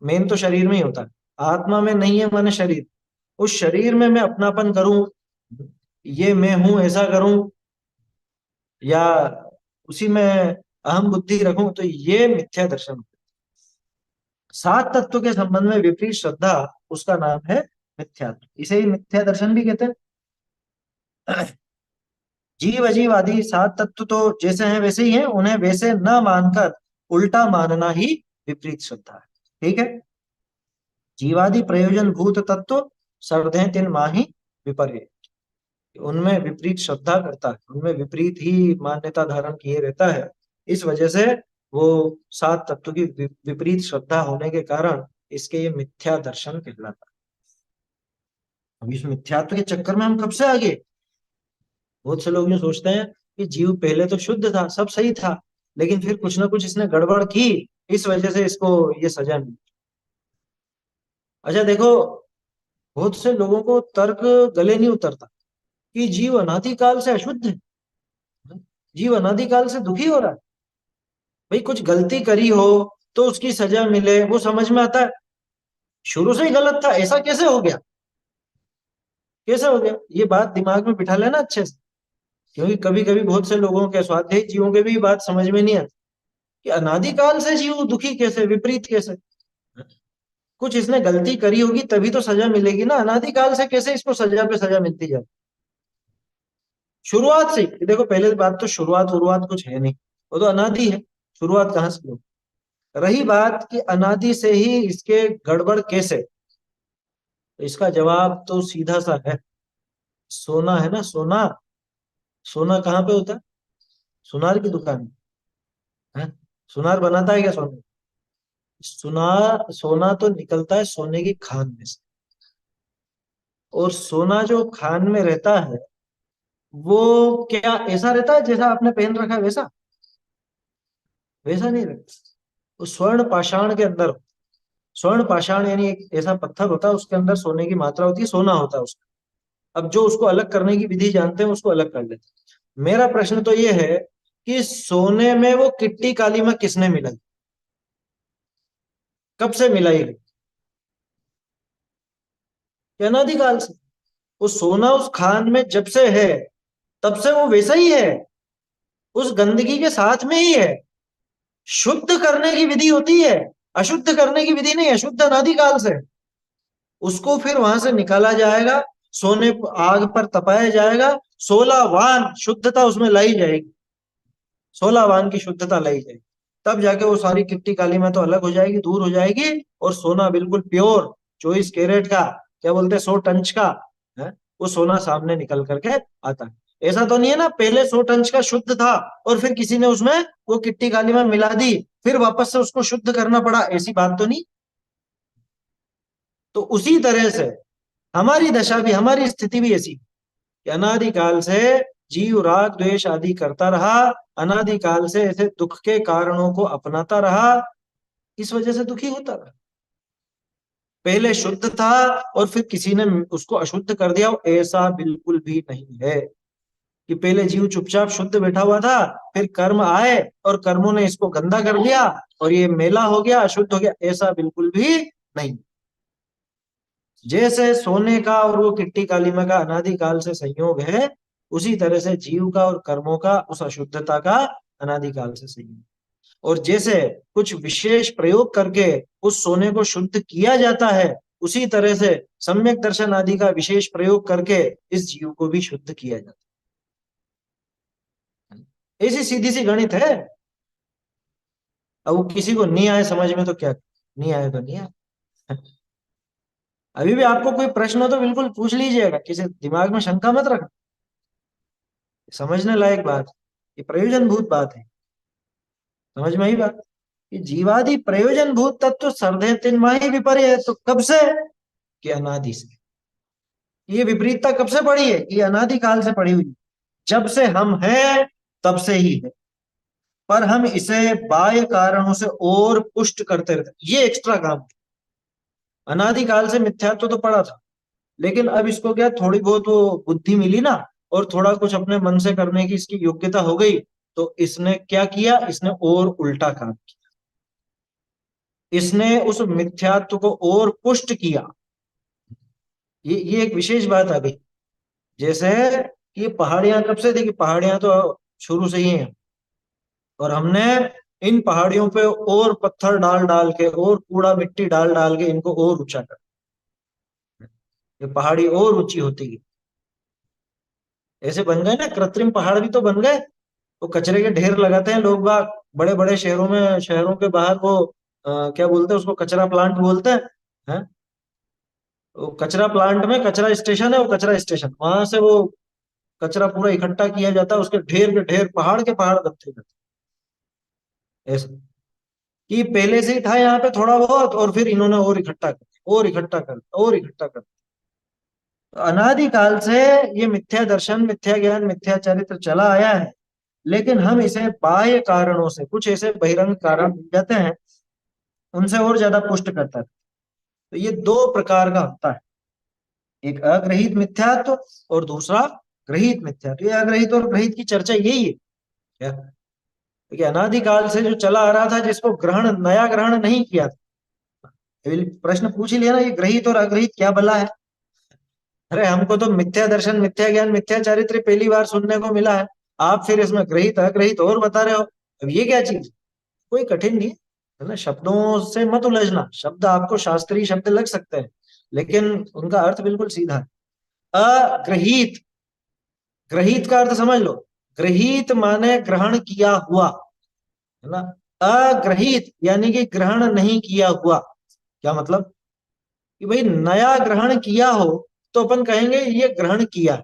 मेन तो शरीर में ही होता है, आत्मा में नहीं है माने शरीर, उस शरीर में मैं अपनापन करूं, ये मैं हूं ऐसा करूं, या उसी में अहम बुद्धि रखूं, तो ये मिथ्या दर्शन। 7 तत्व के संबंध में विपरीत श्रद्धा, उसका नाम है मिथ्या। इसे ही मिथ्या दर्शन भी कहते हैं। जीव अजीव आदि 7 तत्व तो जैसे हैं वैसे ही हैं, उन्हें वैसे न मानकर उल्टा मानना ही विपरीत श्रद्धा है। ठीक है। जीवादि प्रयोजन भूत तत्व सर्वधे तिन माही विपर्य, उनमें विपरीत श्रद्धा करता है, उनमें विपरीत ही मान्यता धारण किए रहता है। इस वजह से वो 7 तत्व की विपरीत श्रद्धा होने के कारण इसके ये मिथ्या दर्शन कहलाता है। अब इस मिथ्यात्व के चक्कर में हम कब से आ गए। बहुत से लोग ये सोचते हैं कि जीव पहले तो शुद्ध था, सब सही था, लेकिन फिर कुछ ना कुछ इसने गड़बड़ की, इस वजह से इसको ये सजा मिली। अच्छा देखो, बहुत से लोगों को तर्क गले नहीं उतरता कि जीव अनादिकाल से अशुद्ध है, जीव अनादिकाल से दुखी हो रहा है। भाई कुछ गलती करी हो तो उसकी सजा मिले, वो समझ में आता है। शुरू से ही गलत था, ऐसा कैसे हो गया, कैसे हो गया, ये बात दिमाग में बिठा लेना अच्छे से। क्योंकि कभी कभी बहुत से लोगों के, स्वाध्यायी जीवों के भी बात समझ में नहीं आती कि अनादिकाल से जीव दुखी कैसे, विपरीत कैसे। कुछ इसने गलती करी होगी तभी तो सजा मिलेगी ना, अनादिकाल से कैसे इसको सजा पे सजा मिलती जाए। शुरुआत से ही देखो, पहले बात तो शुरुआत उरुआत कुछ है नहीं, वो तो अनादि है, शुरुआत कहाँ से हो। रही बात कि अनादि से ही इसके गड़बड़ कैसे, तो इसका जवाब तो सीधा सा है। सोना है ना, सोना, सोना कहाँ पे होता है, सुनार की दुकान में है। सुनार बनाता है क्या सोना, सोना तो निकलता है सोने की खान में से। और सोना जो खान में रहता है, वो क्या ऐसा रहता है जैसा आपने पहन रखा है वैसा, वैसा नहीं रहता। वो स्वर्ण पाषाण के अंदर, स्वर्ण पाषाण यानी एक ऐसा पत्थर होता है, उसके अंदर सोने की मात्रा होती है, सोना होता है उसका। अब जो उसको अलग करने की विधि जानते हैं उसको अलग कर लेते हैं। मेरा प्रश्न तो ये है कि सोने में वो किट्टी काली में किसने मिलाई, कब से मिलाई गई, अनादिकाल से। वो सोना उस खान में जब से है तब से वो वैसा ही है, उस गंदगी के साथ में ही है। शुद्ध करने की विधि होती है, अशुद्ध करने की विधि नहीं। अशुद्ध अनादिकाल से, उसको फिर वहां से निकाला जाएगा, सोने आग पर तपाया जाएगा, 16 वान शुद्धता उसमें लाई जाएगी, 16 वान की शुद्धता लाई जाएगी, तब जाके वो सारी किट्टी काली में तो अलग हो जाएगी, दूर हो जाएगी, और सोना बिल्कुल प्योर 24 कैरेट का, क्या बोलते हैं 100 टंच का है, वो सोना सामने निकल करके आता है। ऐसा तो नहीं है ना पहले 100 टंच का शुद्ध था और फिर किसी ने उसमें वो किट्टी काली में मिला दी, फिर वापस से उसको शुद्ध करना पड़ा, ऐसी बात तो नहीं। तो उसी तरह से हमारी दशा भी, हमारी स्थिति भी ऐसी कि अनादिकाल से जीव राग द्वेष आदि करता रहा, अनादिकाल से ऐसे दुख के कारणों को अपनाता रहा, इस वजह से दुखी होता रहा। पहले शुद्ध था और फिर किसी ने उसको अशुद्ध कर दिया, ऐसा बिल्कुल भी नहीं है कि पहले जीव चुपचाप शुद्ध बैठा हुआ था, फिर कर्म आए और कर्मों ने इसको गंदा कर दिया और ये मेला हो गया, अशुद्ध हो गया, ऐसा बिल्कुल भी नहीं। जैसे सोने का और वो किट्टी कालीमा का अनादिकाल से संयोग है, उसी तरह से जीव का और कर्मों का उस अशुद्धता का अनादिकाल से संयोग। और जैसे कुछ विशेष प्रयोग करके उस सोने को शुद्ध किया जाता है, उसी तरह से सम्यक दर्शन आदि का विशेष प्रयोग करके इस जीव को भी शुद्ध किया जाता है। ऐसी सीधी सी गणित है। अब वो किसी को नहीं आए समझ में तो क्या, नहीं आए तो नहीं आए। अभी भी आपको कोई प्रश्न हो तो बिल्कुल पूछ लीजिएगा, किसी दिमाग में शंका मत रखना, समझने लायक बात, ये प्रयोजन भूत बात है। समझ में आई बात कि जीवादि प्रयोजन भूत तत्व सर्धे तिन्माही विपर्य है, तो कब से, कि अनादि से। ये विपरीतता कब से पड़ी है, ये अनादि काल से पड़ी हुई, जब से हम हैं तब से ही है, पर हम इसे बाह्य कारणों से और पुष्ट करते रहते, ये एक्स्ट्रा काम। अनादिकाल से मिथ्यात्व तो पड़ा था, लेकिन अब इसको क्या थोड़ी बहुत वो बुद्धि मिली ना, और थोड़ा कुछ अपने मन से करने की इसकी योग्यता हो गई, तो इसने क्या किया, इसने और उल्टा काम किया, इसने उस मिथ्यात्व को और पुष्ट किया। ये एक विशेष बात आ गई। जैसे ये पहाड़ियां कब से, देखिए पहाड़ियां तो शुरू से ही हैं, और हमने इन पहाड़ियों पे और पत्थर डाल डाल के और कूड़ा मिट्टी डाल डाल के इनको और ऊंचा कर, ये पहाड़ी और ऊंची होती गई। ऐसे बन गए ना कृत्रिम पहाड़ भी तो बन गए, वो कचरे के ढेर लगाते हैं लोग बाग, बड़े बड़े शहरों में, शहरों के बाहर वो क्या बोलते हैं उसको, कचरा प्लांट बोलते हैं। वो कचरा प्लांट में कचरा स्टेशन है, वो कचरा स्टेशन, वहां से वो कचरा पूरा इकट्ठा किया जाता है, उसके ढेर के ढेर, पहाड़ के पहाड़ बनते जाते हैं। ऐसा कि पहले से ही था यहाँ पे थोड़ा बहुत, और फिर इन्होंने और इकट्ठा कर, और इकट्ठा कर, और इकट्ठा कर। तो अनादिकाल से ये मिथ्या दर्शन, मिथ्या ज्ञान, मिथ्या चरित्र चला आया है, लेकिन हम इसे बाह्य कारणों से, कुछ ऐसे बहिरंग कारण मिल जाते हैं, उनसे और ज्यादा पुष्ट करता है। तो ये दो प्रकार का होता है, एक अग्रहित मिथ्यात्व और दूसरा ग्रहित मिथ्यात्व। ये अग्रहित और ग्रहित की चर्चा यही है क्या, क्योंकि अनादिकाल से जो चला आ रहा था, जिसको ग्रहण, नया ग्रहण नहीं किया था, प्रश्न पूछ ही लिया ना, ये ग्रहित और अग्रहित क्या भला है। अरे हमको तो मिथ्या दर्शन, मिथ्या ज्ञान, मिथ्या चारित्र पहली बार सुनने को मिला है, आप फिर इसमें ग्रहित अग्रहित और बता रहे हो। अब ये क्या चीज, कोई कठिन नहीं है ना, शब्दों से मत उलझना, शब्द आपको शास्त्रीय शब्द लग सकते हैं, लेकिन उनका अर्थ बिल्कुल सीधा है। अग्रहित, ग्रहित का अर्थ समझ लो, ग्रहित माने ग्रहण किया हुआ, है ना। अग्रहित यानी कि ग्रहण नहीं किया हुआ। क्या मतलब, कि भाई नया ग्रहण किया हो तो अपन कहेंगे ये ग्रहण किया,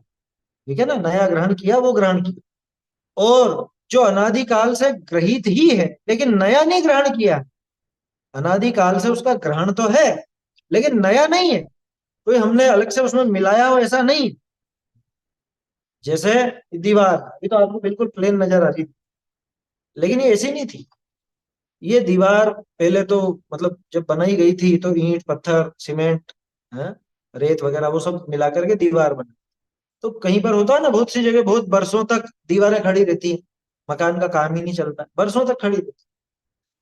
ठीक है ना, नया ग्रहण किया, वो ग्रहण किया। और जो अनादिकाल से ग्रहित ही है लेकिन नया नहीं ग्रहण किया, अनादिकाल से उसका ग्रहण तो है लेकिन नया नहीं है, कोई हमने अलग से उसमें मिलाया हो ऐसा नहीं। जैसे दीवार, ये तो आपको बिल्कुल प्लेन नजर आ रही थी, लेकिन ये ऐसी नहीं थी। ये दीवार पहले तो मतलब जब बनाई गई थी तो ईंट पत्थर सीमेंट, हैं, रेत वगैरह वो सब मिला करके दीवार बनी। तो कहीं पर होता है ना, बहुत सी जगह बहुत बरसों तक दीवारें खड़ी रहती हैं, मकान का काम ही नहीं चलता, बरसों तक खड़ी रहती,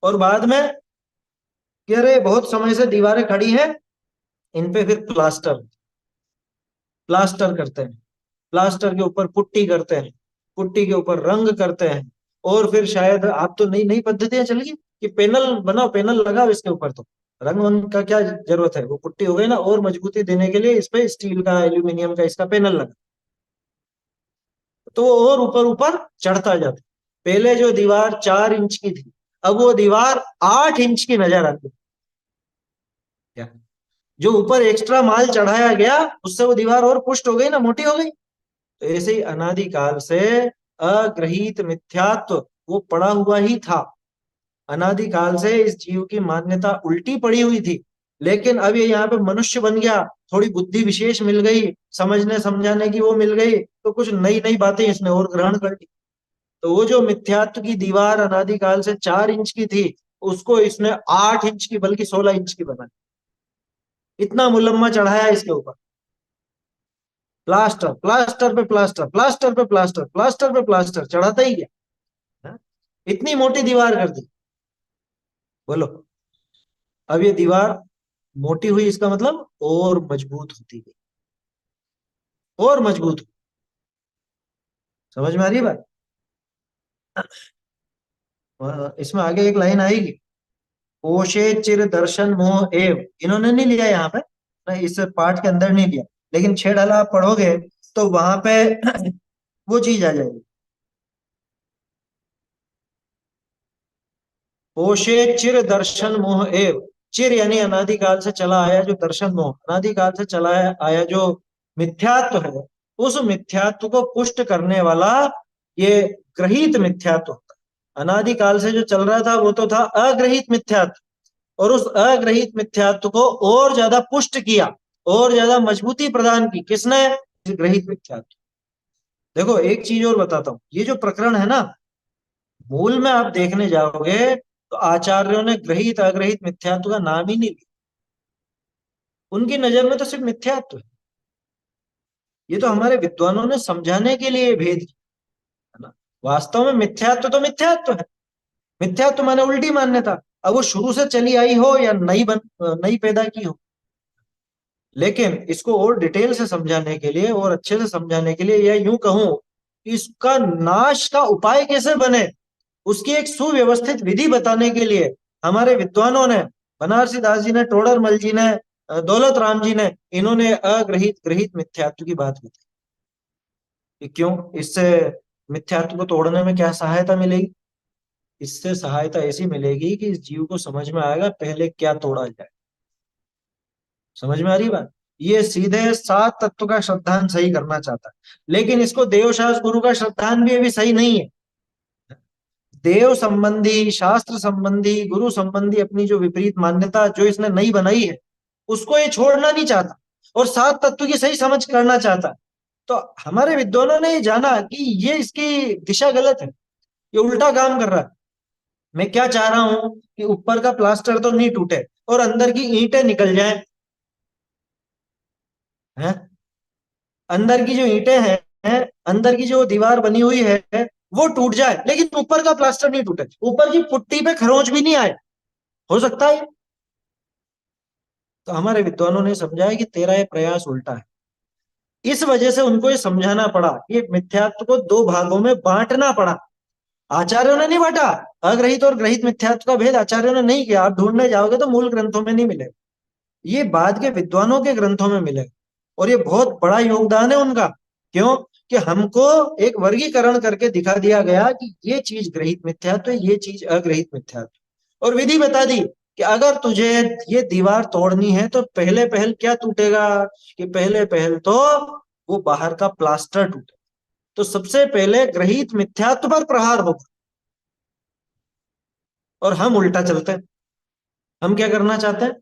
और बाद में कह रहे बहुत समय से दीवारें खड़ी हैं, इन पे फिर प्लास्टर, प्लास्टर करते हैं, प्लास्टर के ऊपर पुट्टी करते हैं, पुट्टी के ऊपर रंग करते हैं, और फिर शायद आप तो नई नई पद्धतियां चल गई कि पैनल बनाओ, पैनल लगाओ इसके ऊपर, तो रंग वंग का क्या जरूरत है, वो पुट्टी हो गई ना, और मजबूती देने के लिए इस पे स्टील का, एल्यूमिनियम का इसका पैनल लगा, तो वो और ऊपर ऊपर चढ़ता जाता। पहले जो दीवार 4 इंच की थी, अब वो दीवार 8 इंच की नजर आती। क्या जो ऊपर एक्स्ट्रा माल चढ़ाया गया उससे वो दीवार और पुष्ट हो गई ना, मोटी हो गई। तो ऐसे ही अनादिकाल से अग्रहित मिथ्यात्व वो पड़ा हुआ ही था। अनादिकाल से इस जीव की मान्यता उल्टी पड़ी हुई थी, लेकिन अब ये यहाँ पे मनुष्य बन गया, थोड़ी बुद्धि विशेष मिल गई, समझने समझाने की वो मिल गई, तो कुछ नई नई बातें इसने और ग्रहण कर ली। तो वो जो मिथ्यात्व की दीवार अनादिकाल से 4 इंच की थी, उसको इसने 8 इंच की, बल्कि 16 इंच की बनाई। इतना मुलम्मा चढ़ाया इसके ऊपर, प्लास्टर प्लास्टर पे प्लास्टर, प्लास्टर पे प्लास्टर, प्लास्टर पे प्लास्टर चढ़ाता ही गया। हाँ? इतनी मोटी दीवार कर दी। बोलो, अब ये दीवार मोटी हुई, इसका मतलब और मजबूत होती गई, और मजबूत। समझ में आ रही है बात? इसमें आगे एक लाइन आएगी, ओशे चिर दर्शन मोह एव, इन्होंने नहीं लिया यहाँ पे, नहीं, इस पाठ के अंदर नहीं लिया, लेकिन 6 डाला आप पढ़ोगे तो वहां पे वो चीज आ जाएगी। ओशे चिर दर्शन मोह एव, चिर यानी अनादिकाल से चला आया जो दर्शन मोह, अनादिकाल से चला आया जो मिथ्यात्व है, उस मिथ्यात्व को पुष्ट करने वाला ये ग्रहित मिथ्यात्व होता है। अनादिकाल से जो चल रहा था वो तो था अग्रहित मिथ्यात्व, और उस अग्रहित मिथ्यात्व को और ज्यादा पुष्ट किया, और ज्यादा मजबूती प्रदान की, किसने? ग्रहित मिथ्यात्व। देखो एक चीज और बताता हूं, ये जो प्रकरण है ना, मूल में आप देखने जाओगे तो आचार्यों ने ग्रहित अग्रहित मिथ्यात्व का नाम ही नहीं लिया। उनकी नजर में तो सिर्फ मिथ्यात्व है। ये तो हमारे विद्वानों ने समझाने के लिए भेद किया है ना। वास्तव में मिथ्यात्व तो मिथ्यात्व है, मिथ्यात्व माने उल्टी मान्यता, अब वो शुरू से चली आई हो या नई पैदा की हो। लेकिन इसको और डिटेल से समझाने के लिए और अच्छे से समझाने के लिए, या यूं कहूं कि इसका नाश का उपाय कैसे बने, उसकी एक सुव्यवस्थित विधि बताने के लिए हमारे विद्वानों ने, बनारसी दास जी ने, टोडरमल जी ने, दौलत राम जी ने, इन्होंने अग्रहित ग्रहित मिथ्यात्व की बात बताई कि क्यों, इससे मिथ्यात्व को तोड़ने में क्या सहायता मिलेगी। इससे सहायता ऐसी मिलेगी कि इस जीव को समझ में आएगा पहले क्या तोड़ा जाए। समझ में आ रही बात? ये सीधे 7 तत्व का श्रद्धांत सही करना चाहता है, लेकिन इसको देवशास्त्र गुरु का श्रद्धांत भी अभी सही नहीं है। देव संबंधी, शास्त्र संबंधी, गुरु संबंधी अपनी जो विपरीत मान्यता जो इसने नई बनाई है, उसको ये छोड़ना नहीं चाहता, और 7 तत्व की सही समझ करना चाहता। तो हमारे विद्वानों ने ये जाना कि ये इसकी दिशा गलत है, ये उल्टा काम कर रहा है। मैं क्या चाह रहा हूं कि ऊपर का प्लास्टर तो नहीं टूटे और अंदर की ईंटें निकल जाएं, हैं? अंदर की जो ईंटें हैं, अंदर की जो दीवार बनी हुई है वो टूट जाए, लेकिन ऊपर का प्लास्टर नहीं टूटे, ऊपर की पुट्टी पे खरोंच भी नहीं आए। हो सकता है? तो हमारे विद्वानों ने समझाया कि तेरा ये प्रयास उल्टा है। इस वजह से उनको ये समझाना पड़ा, ये मिथ्यात्व को 2 भागों में बांटना पड़ा। आचार्यों ने नहीं बांटा, अग्रहित और ग्रहित मिथ्यात्व का भेद आचार्यों ने नहीं किया। आप ढूंढने जाओगे तो मूल ग्रंथों में नहीं मिलेगा, ये बाद के विद्वानों के ग्रंथों में मिलेगा, और ये बहुत बड़ा योगदान है उनका। क्यों? कि हमको एक वर्गीकरण करके दिखा दिया गया कि ये चीज ग्रहित मिथ्यात्व है, ये चीज अग्रहित मिथ्यात्व, और विधि बता दी कि अगर तुझे ये दीवार तोड़नी है तो पहले पहल क्या टूटेगा, कि पहले पहल तो वो बाहर का प्लास्टर टूटे। तो सबसे पहले ग्रहित मिथ्यात्व पर प्रहार होगा, और हम उल्टा चलते हैं। हम क्या करना चाहते हैं?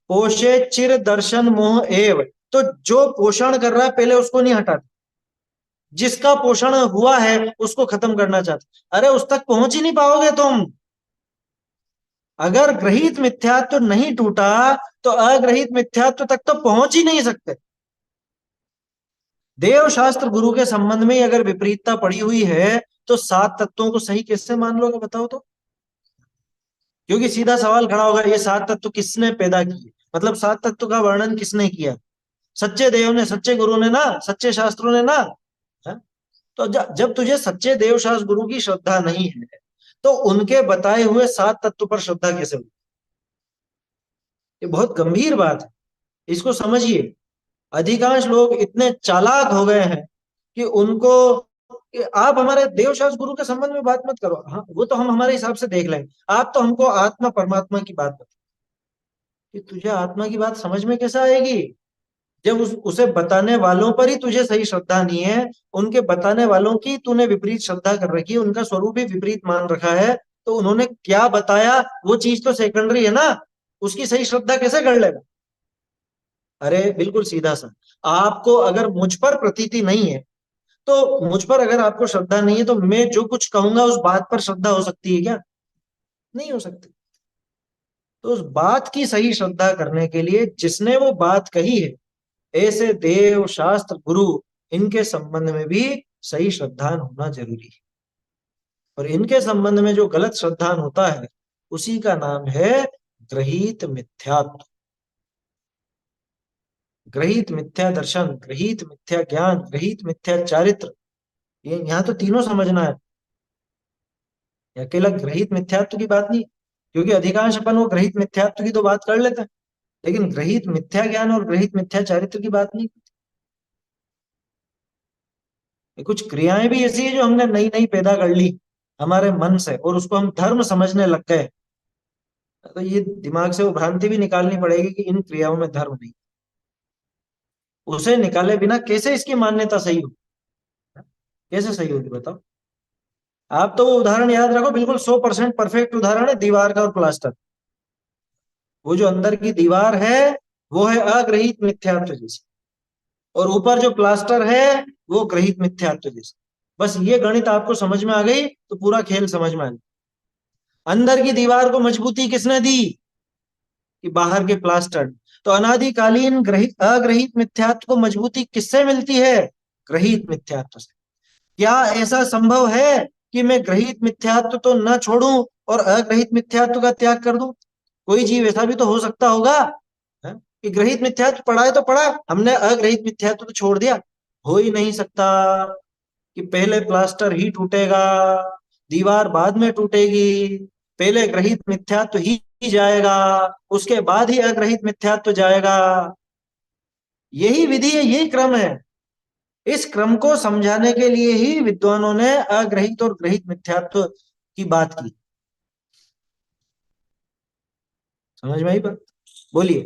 पोषे चिर दर्शन मोह एव, तो जो पोषण कर रहा है पहले उसको नहीं हटाते, जिसका पोषण हुआ है उसको खत्म करना चाहते। अरे उस तक पहुंच ही नहीं पाओगे तुम। अगर ग्रहित मिथ्यात्व नहीं टूटा तो अग्रहित मिथ्यात्व तक तो पहुंच ही नहीं सकते। देव शास्त्र गुरु के संबंध में अगर विपरीतता पड़ी हुई है तो 7 तत्वों को सही कैसे मान लोगे, बताओ तो? क्योंकि सीधा सवाल खड़ा होगा, ये 7 तत्व किसने पैदा किए, मतलब 7 तत्व का वर्णन किसने किया? सच्चे देव ने, सच्चे गुरु ने ना, सच्चे शास्त्रों ने ना। है? तो जब तुझे सच्चे देव शास्त्र गुरु की श्रद्धा नहीं है, तो उनके बताए हुए 7 तत्व पर श्रद्धा कैसे होगी? ये बहुत गंभीर बात है, इसको समझिए। अधिकांश लोग इतने चालाक हो गए हैं कि उनको कि आप हमारे देव शास्त्र गुरु के संबंध में बात मत करो, हाँ वो तो हम हमारे हिसाब से देख लेंगे, आप तो हमको आत्मा परमात्मा की बात बताओ। कि तुझे आत्मा की बात समझ में कैसे आएगी जब उसे बताने वालों पर ही तुझे सही श्रद्धा नहीं है, उनके बताने वालों की तूने विपरीत श्रद्धा कर रखी है, उनका स्वरूप ही विपरीत मान रखा है, तो उन्होंने क्या बताया वो चीज तो सेकेंडरी है ना, उसकी सही श्रद्धा कैसे कर लेगा? अरे बिल्कुल सीधा सा, आपको अगर मुझ पर प्रतीति नहीं है, तो मुझ पर अगर आपको श्रद्धा नहीं है, तो मैं जो कुछ कहूंगा उस बात पर श्रद्धा हो सकती है क्या? नहीं हो सकती। तो उस बात की सही श्रद्धा करने के लिए जिसने वो बात कही है, ऐसे देव शास्त्र गुरु, इनके संबंध में भी सही श्रद्धान होना जरूरी है। और इनके संबंध में जो गलत श्रद्धान होता है उसी का नाम है ग्रहीत मिथ्यात्व, ग्रहीत मिथ्या दर्शन, ग्रहीत मिथ्या ज्ञान, ग्रहीत मिथ्या चारित्र। ये यहाँ तो तीनों समझना है, ये अकेला ग्रहीत मिथ्यात्व की बात नहीं, क्योंकि अधिकांश अपन वो ग्रहीत मिथ्यात्व की तो बात कर लेते हैं, लेकिन ग्रहीत मिथ्या ज्ञान और ग्रहीत मिथ्या चारित्र की बात नहीं। ये कुछ क्रियाएं भी ऐसी है जो हमने नई नई पैदा कर ली हमारे मन से, और उसको हम धर्म समझने लग गए। तो ये दिमाग से वो भ्रांति भी निकालनी पड़ेगी कि इन क्रियाओं में धर्म नहीं। उसे निकाले बिना कैसे इसकी मान्यता सही हो, कैसे सही होगी बताओ? आप तो वो उदाहरण याद रखो, बिल्कुल 100% परफेक्ट उदाहरण है दीवार का और प्लास्टर। वो जो अंदर की दीवार है वो है अग्रहित मिथ्यात्व जैसी, और ऊपर जो प्लास्टर है वो ग्रहित मिथ्यात्व जैसी। बस ये गणित आपको समझ में आ गई तो पूरा खेल समझ में आ गया। अंदर की दीवार को मजबूती किसने दी? कि बाहर के प्लास्टर। तो अनादिकालीन ग्रहित अग्रहित मिथ्यात्व को मजबूती किससे मिलती है? ग्रहित मिथ्यात्व से। क्या ऐसा संभव है कि मैं ग्रहित मिथ्यात्व तो न छोड़ूं और अग्रहित मिथ्यात्व का त्याग कर दूं? कोई जीव ऐसा भी तो हो सकता होगा, है? कि ग्रहित मिथ्यात्व पढ़ा है तो पढ़ा, हमने अग्रहित मिथ्यात्व तो छोड़ दिया। हो ही नहीं सकता कि पहले प्लास्टर ही टूटेगा, दीवार बाद में टूटेगी, पहले ग्रहित मिथ्यात्व ही जाएगा, उसके बाद ही अग्रहित मिथ्यात्व जाएगा। यही विधि है, यही क्रम है। इस क्रम को समझाने के लिए ही विद्वानों ने अग्रहित और ग्रहित मिथ्यात्व की बात की। समझ में आई बात? बोलिए।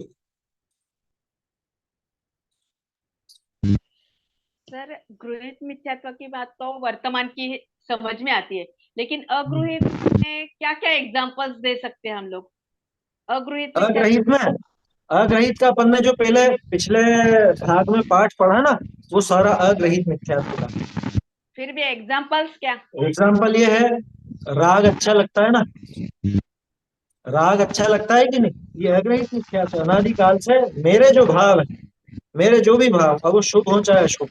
सर, गृहित मिथ्यात्व की बात तो वर्तमान की समझ में आती है, लेकिन अगृहित में क्या क्या एग्जांपल्स दे सकते हैं हम लोग? अगृहित अग्रहित में, अग्रहित का अपन ने जो पहले पिछले भाग में पाठ पढ़ा ना, वो सारा अग्रहित मिथ्यात्व का। फिर भी एग्जांपल्स क्या? एग्जाम्पल ये है, राग अच्छा लगता है ना, राग अच्छा लगता है कि नहीं, ये अग्रहित मिथ्यात्व। अनादिकाल से मेरे जो भाव है, मेरे जो भी भाव, अब वो शुभ हो चाहे अशुभ,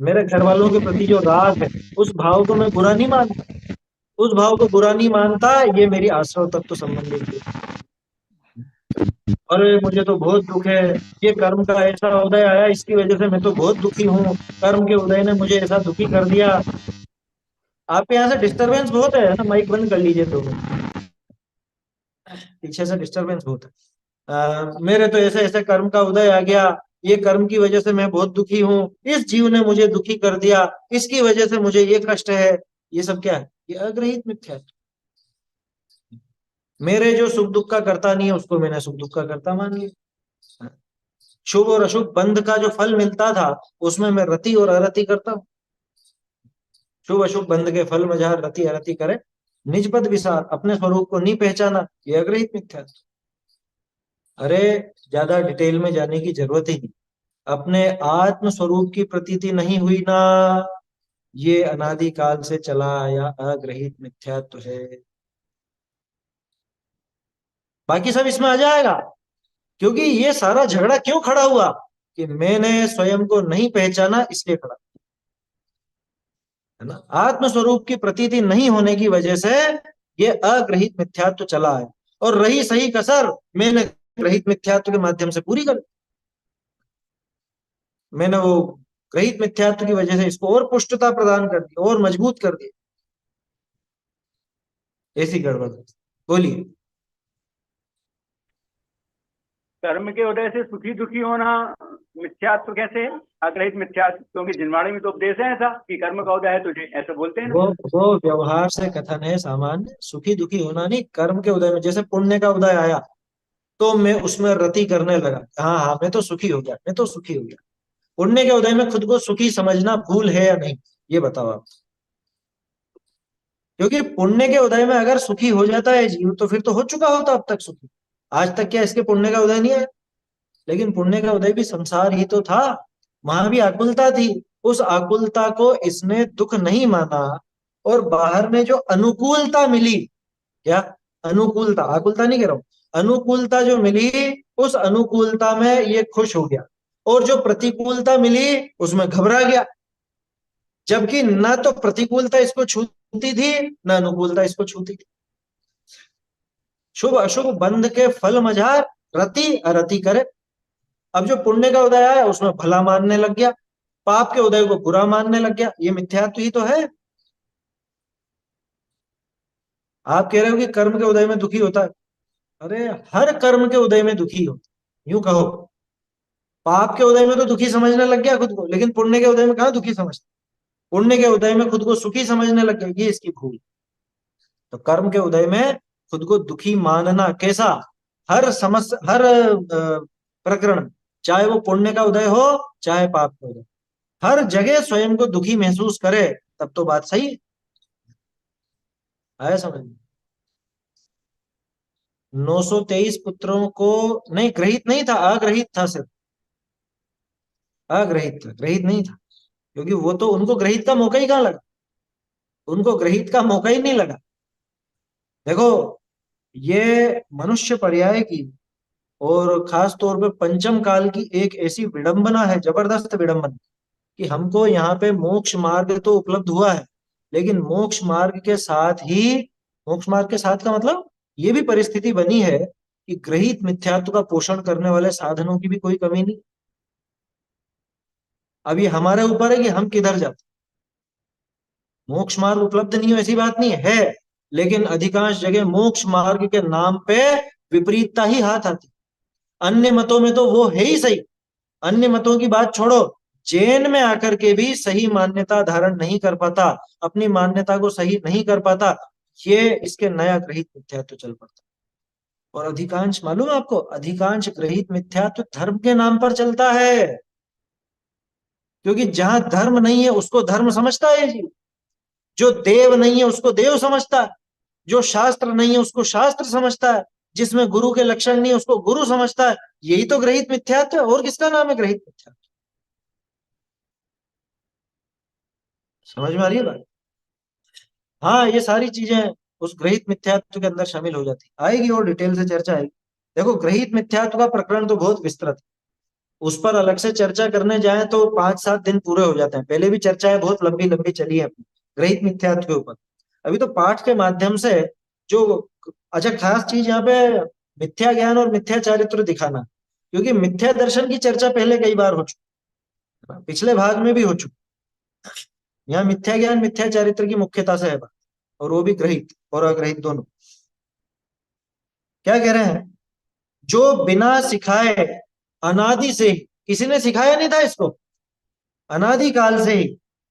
मेरे घर वालों के प्रति जो राग है उस भाव को मैं बुरा नहीं मानता, उस भाव को बुरा नहीं मानता, ये मेरी आश्रव तत्व संबंधी है। अरे मुझे तो बहुत दुख है, ये कर्म का ऐसा उदय आया, इसकी वजह से मैं तो बहुत दुखी हूँ, कर्म के उदय ने मुझे ऐसा दुखी कर दिया। आपके यहाँ से डिस्टरबेंस बहुत है ना, माइक बंद कर लीजिए दोनों, पीछे से डिस्टरबेंस बहुत है। मेरे तो ऐसे ऐसे कर्म का उदय आ गया, ये कर्म की वजह से मैं बहुत दुखी हूँ, इस जीव ने मुझे दुखी कर दिया, इसकी वजह से मुझे ये कष्ट है। ये सब क्या है? ये अग्रहित मिथ्या। मेरे जो सुख दुख का करता नहीं है उसको मैंने सुख दुख का करता मान लिया। शुभ और अशुभ बंध का जो फल मिलता था उसमें मैं रति और अरति करता हूँ। शुभ अशुभ बंध के फल में जहाँ रति अरति करे, निज पद विसार, अपने स्वरूप को नहीं पहचाना, ये अग्रहित मिथ्या। अरे ज्यादा डिटेल में जाने की जरूरत ही नहीं, अपने आत्म स्वरूप की प्रतीति नहीं हुई ना, ये अनादिकाल से चला आया अग्रहित मिथ्यात्व है। बाकी सब इसमें आ जाएगा, क्योंकि ये सारा झगड़ा क्यों खड़ा हुआ कि मैंने स्वयं को नहीं पहचाना, इसलिए खड़ा है ना। आत्म स्वरूप की प्रतीति नहीं होने की वजह से ये अग्रहित मिथ्यात्व चला है, और रही सही कसर मैंने ग्रहित मिथ्यात्व के माध्यम से पूरी कर। मैंने वो ग्रहित मिथ्यात्व की वजह से इसको और पुष्टता प्रदान कर दी, और मजबूत कर दी। ऐसी गड़बड़। बोलिए। कर्म के उदय से सुखी दुखी होना मिथ्यात्व कैसे है? अग्रहित मिथ्यात्व, क्योंकि जिनवाणी में तो उपदेश है ऐसा कि कर्म का उदय है तुझे, ऐसे बोलते हैं ना। वो व्यवहार से कथन है सामान्य, सुखी दुखी होना नहीं, कर्म के उदय में। जैसे पुण्य का उदय आया तो मैं उसमें रति करने लगा, हाँ हाँ मैं तो सुखी हो गया, मैं तो सुखी हो गया। पुण्य के उदय में खुद को सुखी समझना भूल है या नहीं, ये बताओ आप। क्योंकि पुण्य के उदय में अगर सुखी हो जाता है जीव तो फिर तो हो चुका होता अब तक सुखी। आज तक क्या इसके पुण्य का उदय नहीं है? लेकिन पुण्य का उदय भी संसार ही तो था, वहां भी आकुलता थी। उस आकुलता को इसने दुख नहीं माना, और बाहर में जो अनुकूलता मिली, क्या अनुकूलता, आकुलता नहीं कह रहा हूं, अनुकूलता जो मिली, उस अनुकूलता में ये खुश हो गया, और जो प्रतिकूलता मिली उसमें घबरा गया। जबकि ना तो प्रतिकूलता इसको छूती थी, ना अनुकूलता इसको छूती थी। शुभ अशुभ बंध के फल मझार, रति अरति करे। अब जो पुण्य का उदय आया उसमें भला मानने लग गया, पाप के उदय को बुरा मानने लग गया। ये मिथ्यात्व ही तो है। आप कह रहे हो कि कर्म के उदय में दुखी होता है, अरे हर कर्म के उदय में दुखी होता है। यूं कहो, पाप के उदय में तो दुखी समझने लग गया खुद को, लेकिन पुण्य के उदय में कहाँ दुखी समझता? पुण्य के उदय में खुद को सुखी समझने लग गया, ये इसकी भूल। तो कर्म के उदय में खुद को दुखी मानना कैसा? हर समस्या, हर प्रकरण, चाहे वो पुण्य का उदय हो चाहे पाप का उदय, हर जगह स्वयं को दुखी महसूस करे, तब तो बात सही है। आया समझ में? 923 पुत्रों को नहीं, ग्रहित नहीं था, अग्रहित था सिर्फ, अग्रहित था, ग्रहित नहीं था। क्योंकि वो तो, उनको ग्रहित का मौका ही कहाँ लगा, उनको ग्रहित का मौका ही नहीं लगा। देखो, ये मनुष्य पर्याय की और खास तौर पे पंचम काल की एक ऐसी विडंबना है, जबरदस्त विडंबना, कि हमको यहाँ पे मोक्ष मार्ग तो उपलब्ध हुआ है, लेकिन मोक्ष मार्ग के साथ ही, मोक्ष मार्ग के साथ का मतलब ये भी परिस्थिति बनी है कि ग्रहित मिथ्यात्व का पोषण करने वाले साधनों की भी कोई कमी नहीं। अब ये हमारे ऊपर है कि हम किधर जाते। मोक्ष मार्ग उपलब्ध नहीं हो ऐसी बात नहीं है, लेकिन अधिकांश जगह मोक्ष मार्ग के नाम पे विपरीतता ही हाथ आती। अन्य मतों में तो वो है ही सही, अन्य मतों की बात छोड़ो, जैन में आकर के भी सही मान्यता धारण नहीं कर पाता, अपनी मान्यता को सही नहीं कर पाता, ये इसके नया ग्रहित मिथ्यात्व चल पड़ता। और अधिकांश, मालूम है आपको, अधिकांश ग्रहित मिथ्यात्व धर्म के नाम पर चलता है। क्योंकि जहां धर्म नहीं है उसको धर्म समझता है जी, जो देव नहीं है उसको देव समझता है, जो शास्त्र नहीं है उसको शास्त्र समझता है, जिसमें गुरु के लक्षण नहीं है उसको गुरु समझता है। यही तो ग्रहित मिथ्यात्व है, और किसका नाम है ग्रहित मिथ्यात्व? समझ में आ रही है बात? हाँ, ये सारी चीजें उस ग्रहित मिथ्यात्व के अंदर शामिल हो जाती, आएगी और डिटेल से चर्चा आएगी। देखो, ग्रहित मिथ्यात्व का प्रकरण तो बहुत विस्तृत है, उस पर अलग से चर्चा करने जाए तो 5-7 दिन पूरे हो जाते हैं। पहले भी चर्चाएं बहुत लंबी लंबी चली है अपनी ग्रहित मिथ्यात्व के ऊपर। अभी तो पाठ के माध्यम से जो, अच्छा खास चीज यहाँ पे मिथ्या ज्ञान और मिथ्या चारित्र दिखाना, क्योंकि मिथ्या दर्शन की चर्चा पहले कई बार हो चुकी, पिछले भाग में भी हो चुकी। यहाँ मिथ्या ज्ञान मिथ्या चारित्र की मुख्यता से है बात, और वो भी ग्रहित और अग्रहित दोनों। क्या कह रहे हैं? जो बिना सिखाए अनादि से ही, किसी ने सिखाया नहीं था इसको, अनादि काल से ही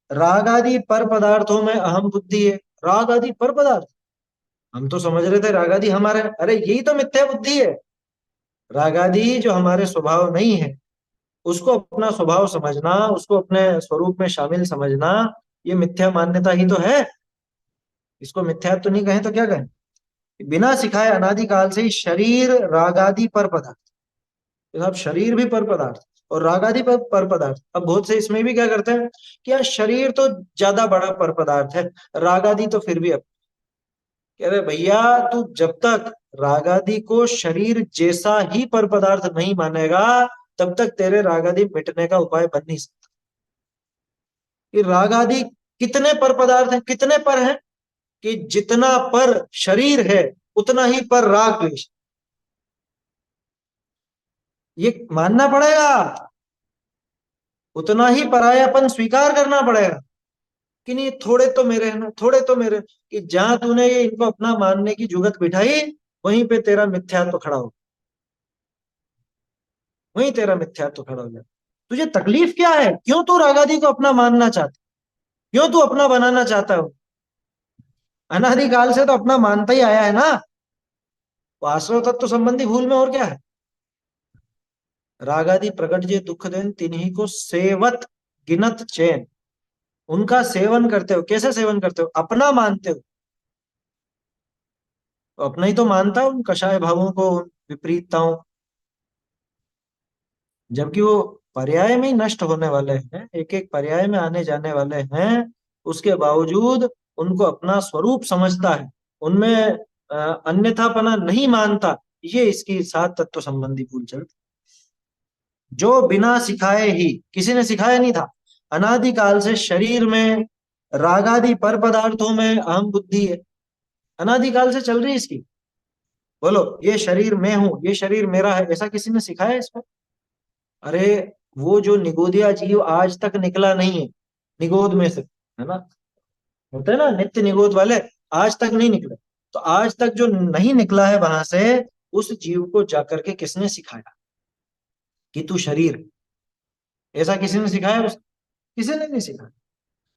राग आदि पर पदार्थों में अहम बुद्धि है। राग आदि पर पदार्थ, हम तो समझ रहे थे राग आदि हमारे, अरे यही तो मिथ्या बुद्धि है। राग आदि जो हमारे स्वभाव नहीं है उसको अपना स्वभाव समझना, उसको अपने स्वरूप में शामिल समझना, ये मिथ्या मान्यता ही तो है। इसको मिथ्या तो नहीं कहें तो क्या कहें? बिना सिखाए अनादिकाल से ही शरीर रागादि पर पदार्थ, तो अब शरीर भी पर पदार्थ और रागादि पर पदार्थ। अब बहुत से इसमें भी क्या करते हैं कि यार शरीर तो ज्यादा बड़ा पर पदार्थ है, रागादि तो फिर भी। अब कह रहे भैया, तू जब तक रागादि को शरीर जैसा ही पर पदार्थ नहीं मानेगा तब तक तेरे रागादि मिटने का उपाय बन नहीं सकता। कि रागादि कितने पर पदार्थ हैं, कितने पर हैं? कि जितना पर शरीर है उतना ही पर राग द्वेष, ये मानना पड़ेगा। उतना ही परायापन स्वीकार करना पड़ेगा कि नहीं थोड़े तो मेरे हैं ना, थोड़े तो मेरे, कि जहां तूने ये इनको अपना मानने की जुगत बिठाई वहीं पे तेरा मिथ्यात्व खड़ा हो, वहीं तेरा मिथ्यात्व खड़ा हो जाए। तुझे तकलीफ क्या है? क्यों तू रागादि को अपना मानना चाहता? क्यों तू अपना बनाना चाहता है? अनादिकाल से तो अपना मानता ही आया है ना। वो आश्रव तत्व संबंधी भूल में और क्या है? रागादि प्रकट जे दुख देन तिन्हीं को सेवत गिनत चैन। उनका सेवन करते हो। कैसे सेवन करते हो? अपना मानते हो। तो अपना ही तो मानता हूं उन कषाय भावों को, उन विपरीतताओं, जबकि वो पर्याय में ही नष्ट होने वाले हैं, एक एक पर्याय में आने जाने वाले हैं। उसके बावजूद उनको अपना स्वरूप समझता है, उनमें अन्यथापना नहीं मानता। ये इसकी सात तत्व संबंधी भूल चलती, जो बिना सिखाए ही, किसी ने सिखाया नहीं था, अनादिकाल से शरीर में रागादि पर पदार्थों में अहम बुद्धि है, अनादिकाल से चल रही है इसकी। बोलो, ये शरीर मैं हूं, ये शरीर मेरा है, ऐसा किसी ने सिखाया इसको? अरे, वो जो निगोदिया जीव आज तक निकला नहीं है निगोद में से, है ना, होते हैं ना नित्य निगोद वाले, आज तक नहीं निकले। तो आज तक जो नहीं निकला है वहां से, उस जीव को जाकर के किसने सिखाया कि तू शरीर है? ऐसा किसी ने सिखाया उस? किसी ने नहीं सिखाया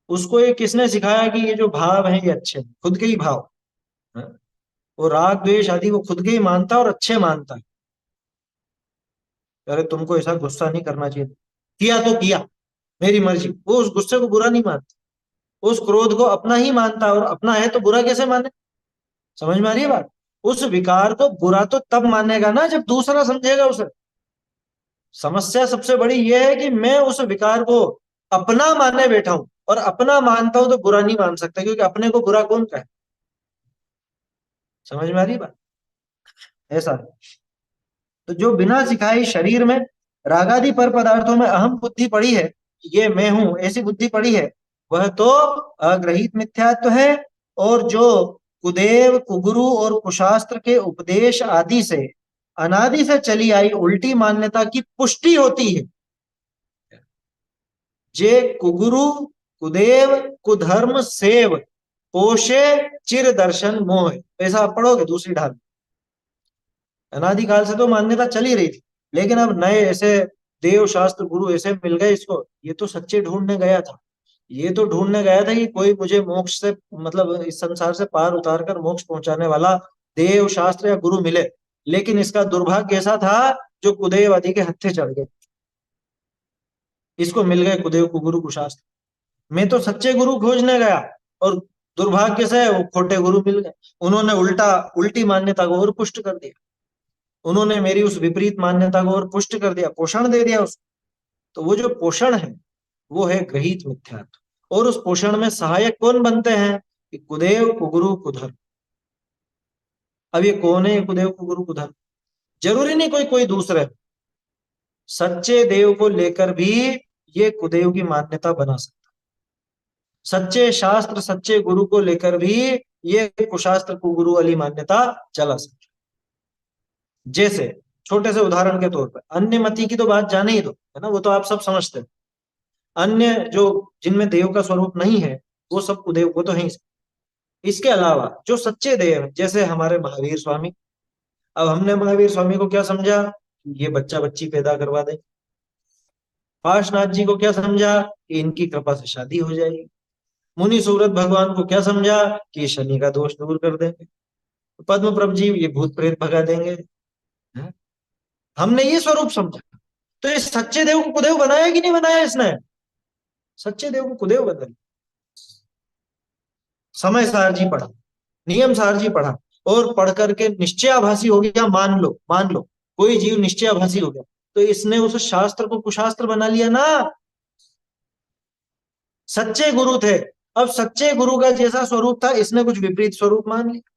उसको। ये किसने सिखाया कि ये जो भाव है ये अच्छे हैं? खुद के ही भाव है। वो राग द्वेष आदि वो खुद के ही मानता है और अच्छे मानता है। अरे, तुमको ऐसा गुस्सा नहीं करना चाहिए, किया तो किया, मेरी मर्जी। वो उस गुस्से को बुरा नहीं मानता, उस क्रोध को अपना ही मानता है, और अपना है तो बुरा कैसे माने? समझ में आ रही है बात? उस विकार को बुरा तो तब मानेगा ना जब दूसरा समझेगा उसे। समस्या सबसे बड़ी यह है कि मैं उस विकार को अपना माने बैठा हूं, और अपना मानता हूं तो बुरा नहीं मान सकता, क्योंकि अपने को बुरा कौन कहे? समझ में आ रही है बात? ऐसा है। तो जो बिना सिखाए शरीर में रागादि पर पदार्थों में अहम बुद्धि पड़ी है, ये मैं हूं ऐसी बुद्धि पड़ी है, वह तो अग्रहित मिथ्यात्व है। और जो कुदेव कुगुरु और कुशास्त्र के उपदेश आदि से अनादि से चली आई उल्टी मान्यता की पुष्टि होती है। जे कुगुरु कुदेव कुधर्म सेव पोषे चिर दर्शन मोह। ऐसा आप पढ़ोगे दूसरी ढाल में। अनादिकाल से तो मान्यता चली रही थी, लेकिन अब नए ऐसे देव शास्त्र गुरु ऐसे मिल गए इसको। ये तो सच्चे ढूंढने गया था, ये तो ढूंढने गया था कि कोई मुझे मोक्ष से, मतलब इस संसार से पार उतार कर मोक्ष पहुंचाने वाला देव शास्त्र या गुरु मिले। लेकिन इसका दुर्भाग्य ऐसा था जो कुदेव आदि के हत्थे चढ़ गए। इसको मिल गए कुदेव कुगुरु कुशास्त्र। मैं तो सच्चे गुरु खोजने गया, और दुर्भाग्य से वो खोटे गुरु मिल गए। उन्होंने उल्टी मान्यता को और पुष्ट कर दिया। उन्होंने मेरी उस विपरीत मान्यता को और पुष्ट कर दिया, पोषण दे दिया उसको। तो वो जो पोषण है वो है ग्रहित मिथ्यात्व। और उस पोषण में सहायक कौन बनते हैं? कि कुदेव कुगुरु कुधर्म। अब ये कौन है कुदेव कुगुरु कुधर्म? जरूरी नहीं कोई कोई दूसरे, सच्चे देव को लेकर भी ये कुदेव की मान्यता बना सकता। सच्चे शास्त्र सच्चे गुरु को लेकर भी ये कुशास्त्र कुगुरु वाली मान्यता चला सकती। जैसे छोटे से उदाहरण के तौर पर अन्य मति की तो बात जाने ही दो, है ना, वो तो आप सब समझते हैं। अन्य जो जिनमें देव का स्वरूप नहीं है वो सब कुदेव को तो है ही। इसके अलावा जो सच्चे देव हैं, जैसे हमारे महावीर स्वामी। अब हमने महावीर स्वामी को क्या समझा? ये बच्चा बच्ची पैदा करवा दे। पार्शनाथ जी को क्या समझा? कि इनकी कृपा से शादी हो जाएगी। मुनि सूरत भगवान को क्या समझा? कि ये शनि का दोष दूर कर देंगे। पद्म प्रभ जी ये भूत प्रेत भगा देंगे। हैं? हमने ये स्वरूप समझा। तो इस सच्चे देव को कुदेव बनाया कि नहीं बनाया इसने? सच्चे देव को कुदेव बदल। समय सार जी पढ़ा, नियम सार जी पढ़ा, और पढ़ करके निश्चयाभासी हो गया। मान लो कोई जीव निश्चयाभासी हो गया, तो इसने उस शास्त्र को कुशास्त्र बना लिया ना। सच्चे गुरु थे, अब सच्चे गुरु का जैसा स्वरूप था इसने कुछ विपरीत स्वरूप मान लिया।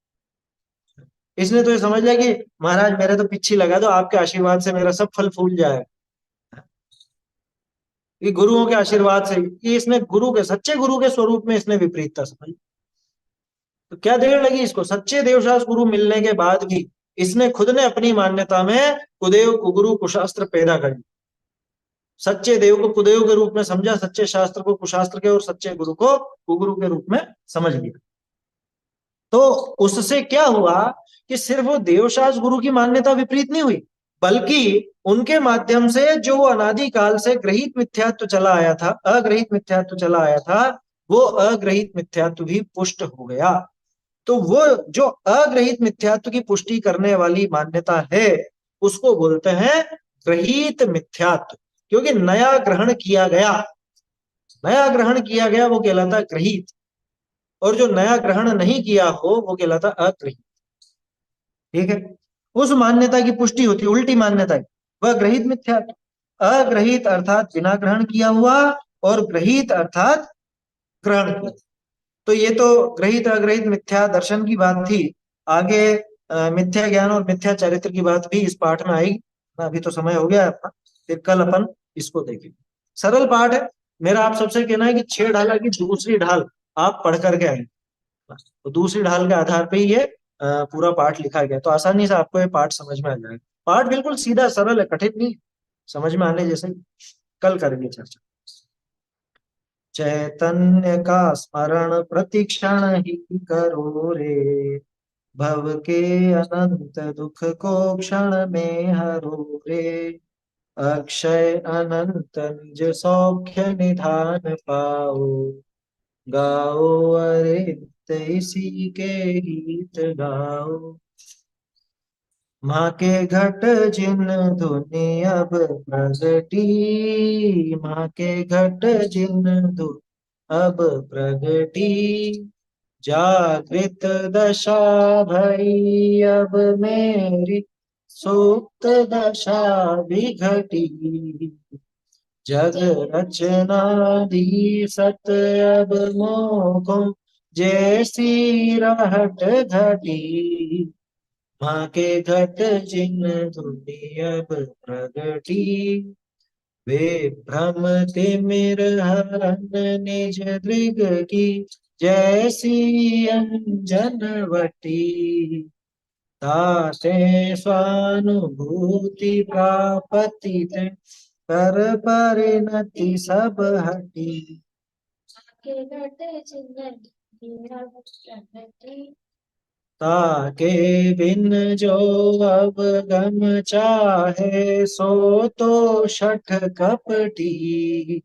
इसने तो ये समझ लिया कि महाराज मेरे तो पिच्छी लगा दो, आपके आशीर्वाद से मेरा सब फल फूल जाए। ये गुरुओं के आशीर्वाद से, ये इसने गुरु के, सच्चे गुरु के स्वरूप में इसने विपरीतता समझ। तो क्या देर लगी इसको? सच्चे देवशास्त्र गुरु मिलने के बाद भी इसने खुद ने अपनी मान्यता में कुदेव कुगुरु कुशास्त्र पैदा कर ली। सच्चे देव को कुदेव के रूप में समझा, सच्चे शास्त्र को कुशास्त्र के और सच्चे गुरु को कुगुरु के रूप में समझ लिया। तो उससे क्या हुआ कि सिर्फ वो देवशास्त्र गुरु की मान्यता विपरीत नहीं हुई, बल्कि उनके माध्यम से जो अनादिकाल से ग्रहित मिथ्यात्व चला आया था, अग्रहित मिथ्यात्व चला आया था, वो अग्रहित मिथ्यात्व भी पुष्ट हो गया। तो वो जो अग्रहित मिथ्यात्व की पुष्टि करने वाली मान्यता है उसको बोलते हैं ग्रहित मिथ्यात्व, क्योंकि नया ग्रहण किया गया, नया ग्रहण किया गया वो कहलाता ग्रहित, और जो नया ग्रहण नहीं किया हो वो कहलाता अग्रहित। ठीक है, उस मान्यता की पुष्टि होती है, उल्टी मान्यता है, वह ग्रहित मिथ्यात्व। अग्रहित अर्थात बिना ग्रहण किया हुआ, और ग्रहित अर्थात ग्रहण किया। तो ये तो ग्रहित अग्रहित मिथ्या दर्शन की बात थी। आगे मिथ्या ज्ञान और मिथ्या चरित्र की बात भी इस पाठ में आएगी। अभी तो समय हो गया है अपना, फिर कल अपन इसको देखेंगे। सरल पाठ है। मेरा आप सबसे कहना है कि 6 ढाला की दूसरी ढाल आप पढ़ करके आए, तो दूसरी ढाल के आधार पे ही ये पूरा पाठ लिखा गया, तो आसानी से आपको ये पाठ समझ में आ जाएगा। पाठ बिल्कुल सीधा सरल है, कठिन नहीं, समझ में आने जैसे। कल करेंगे चर्चा। चैतन्य का स्मरण प्रतिक्षण ही करो रे, भव के अनंत दुख को क्षण में हरो रे, अक्षय अनंत निज सौख्य निधान पाओ, गाओ अरे इसी के गीत गाओ। माँ के घट जिन धुनि अब प्रगटी, माँ के घट जिन धुनि अब प्रगटी, जागृत दशा भई अब मेरी, सुप्त दशा भी घटी, जग रचनाधि सत अब मोको, जैसी रहट घटी, माँ के घट जिन धुनि अब प्रगटी, वे भ्रम तिमिर हरन निज दृग की, जैसी अंजन वटी, ताते स्वानुभूति प्रापति ते, कर परिणति सब हटी। ताके बिन जो अब गम चाहे, सो तो शठ कपटी,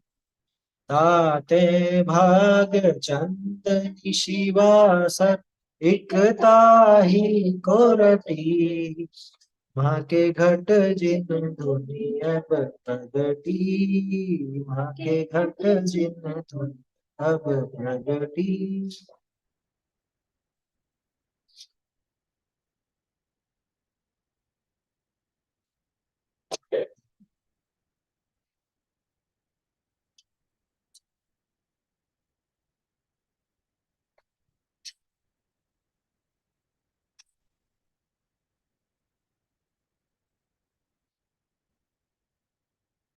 ताते भाग चंद शिवासर, इकता ही कोरटी, माँ के घट जिन धुनि अब प्रगटी, माँ के घट जिन धुनि अब प्रगटी।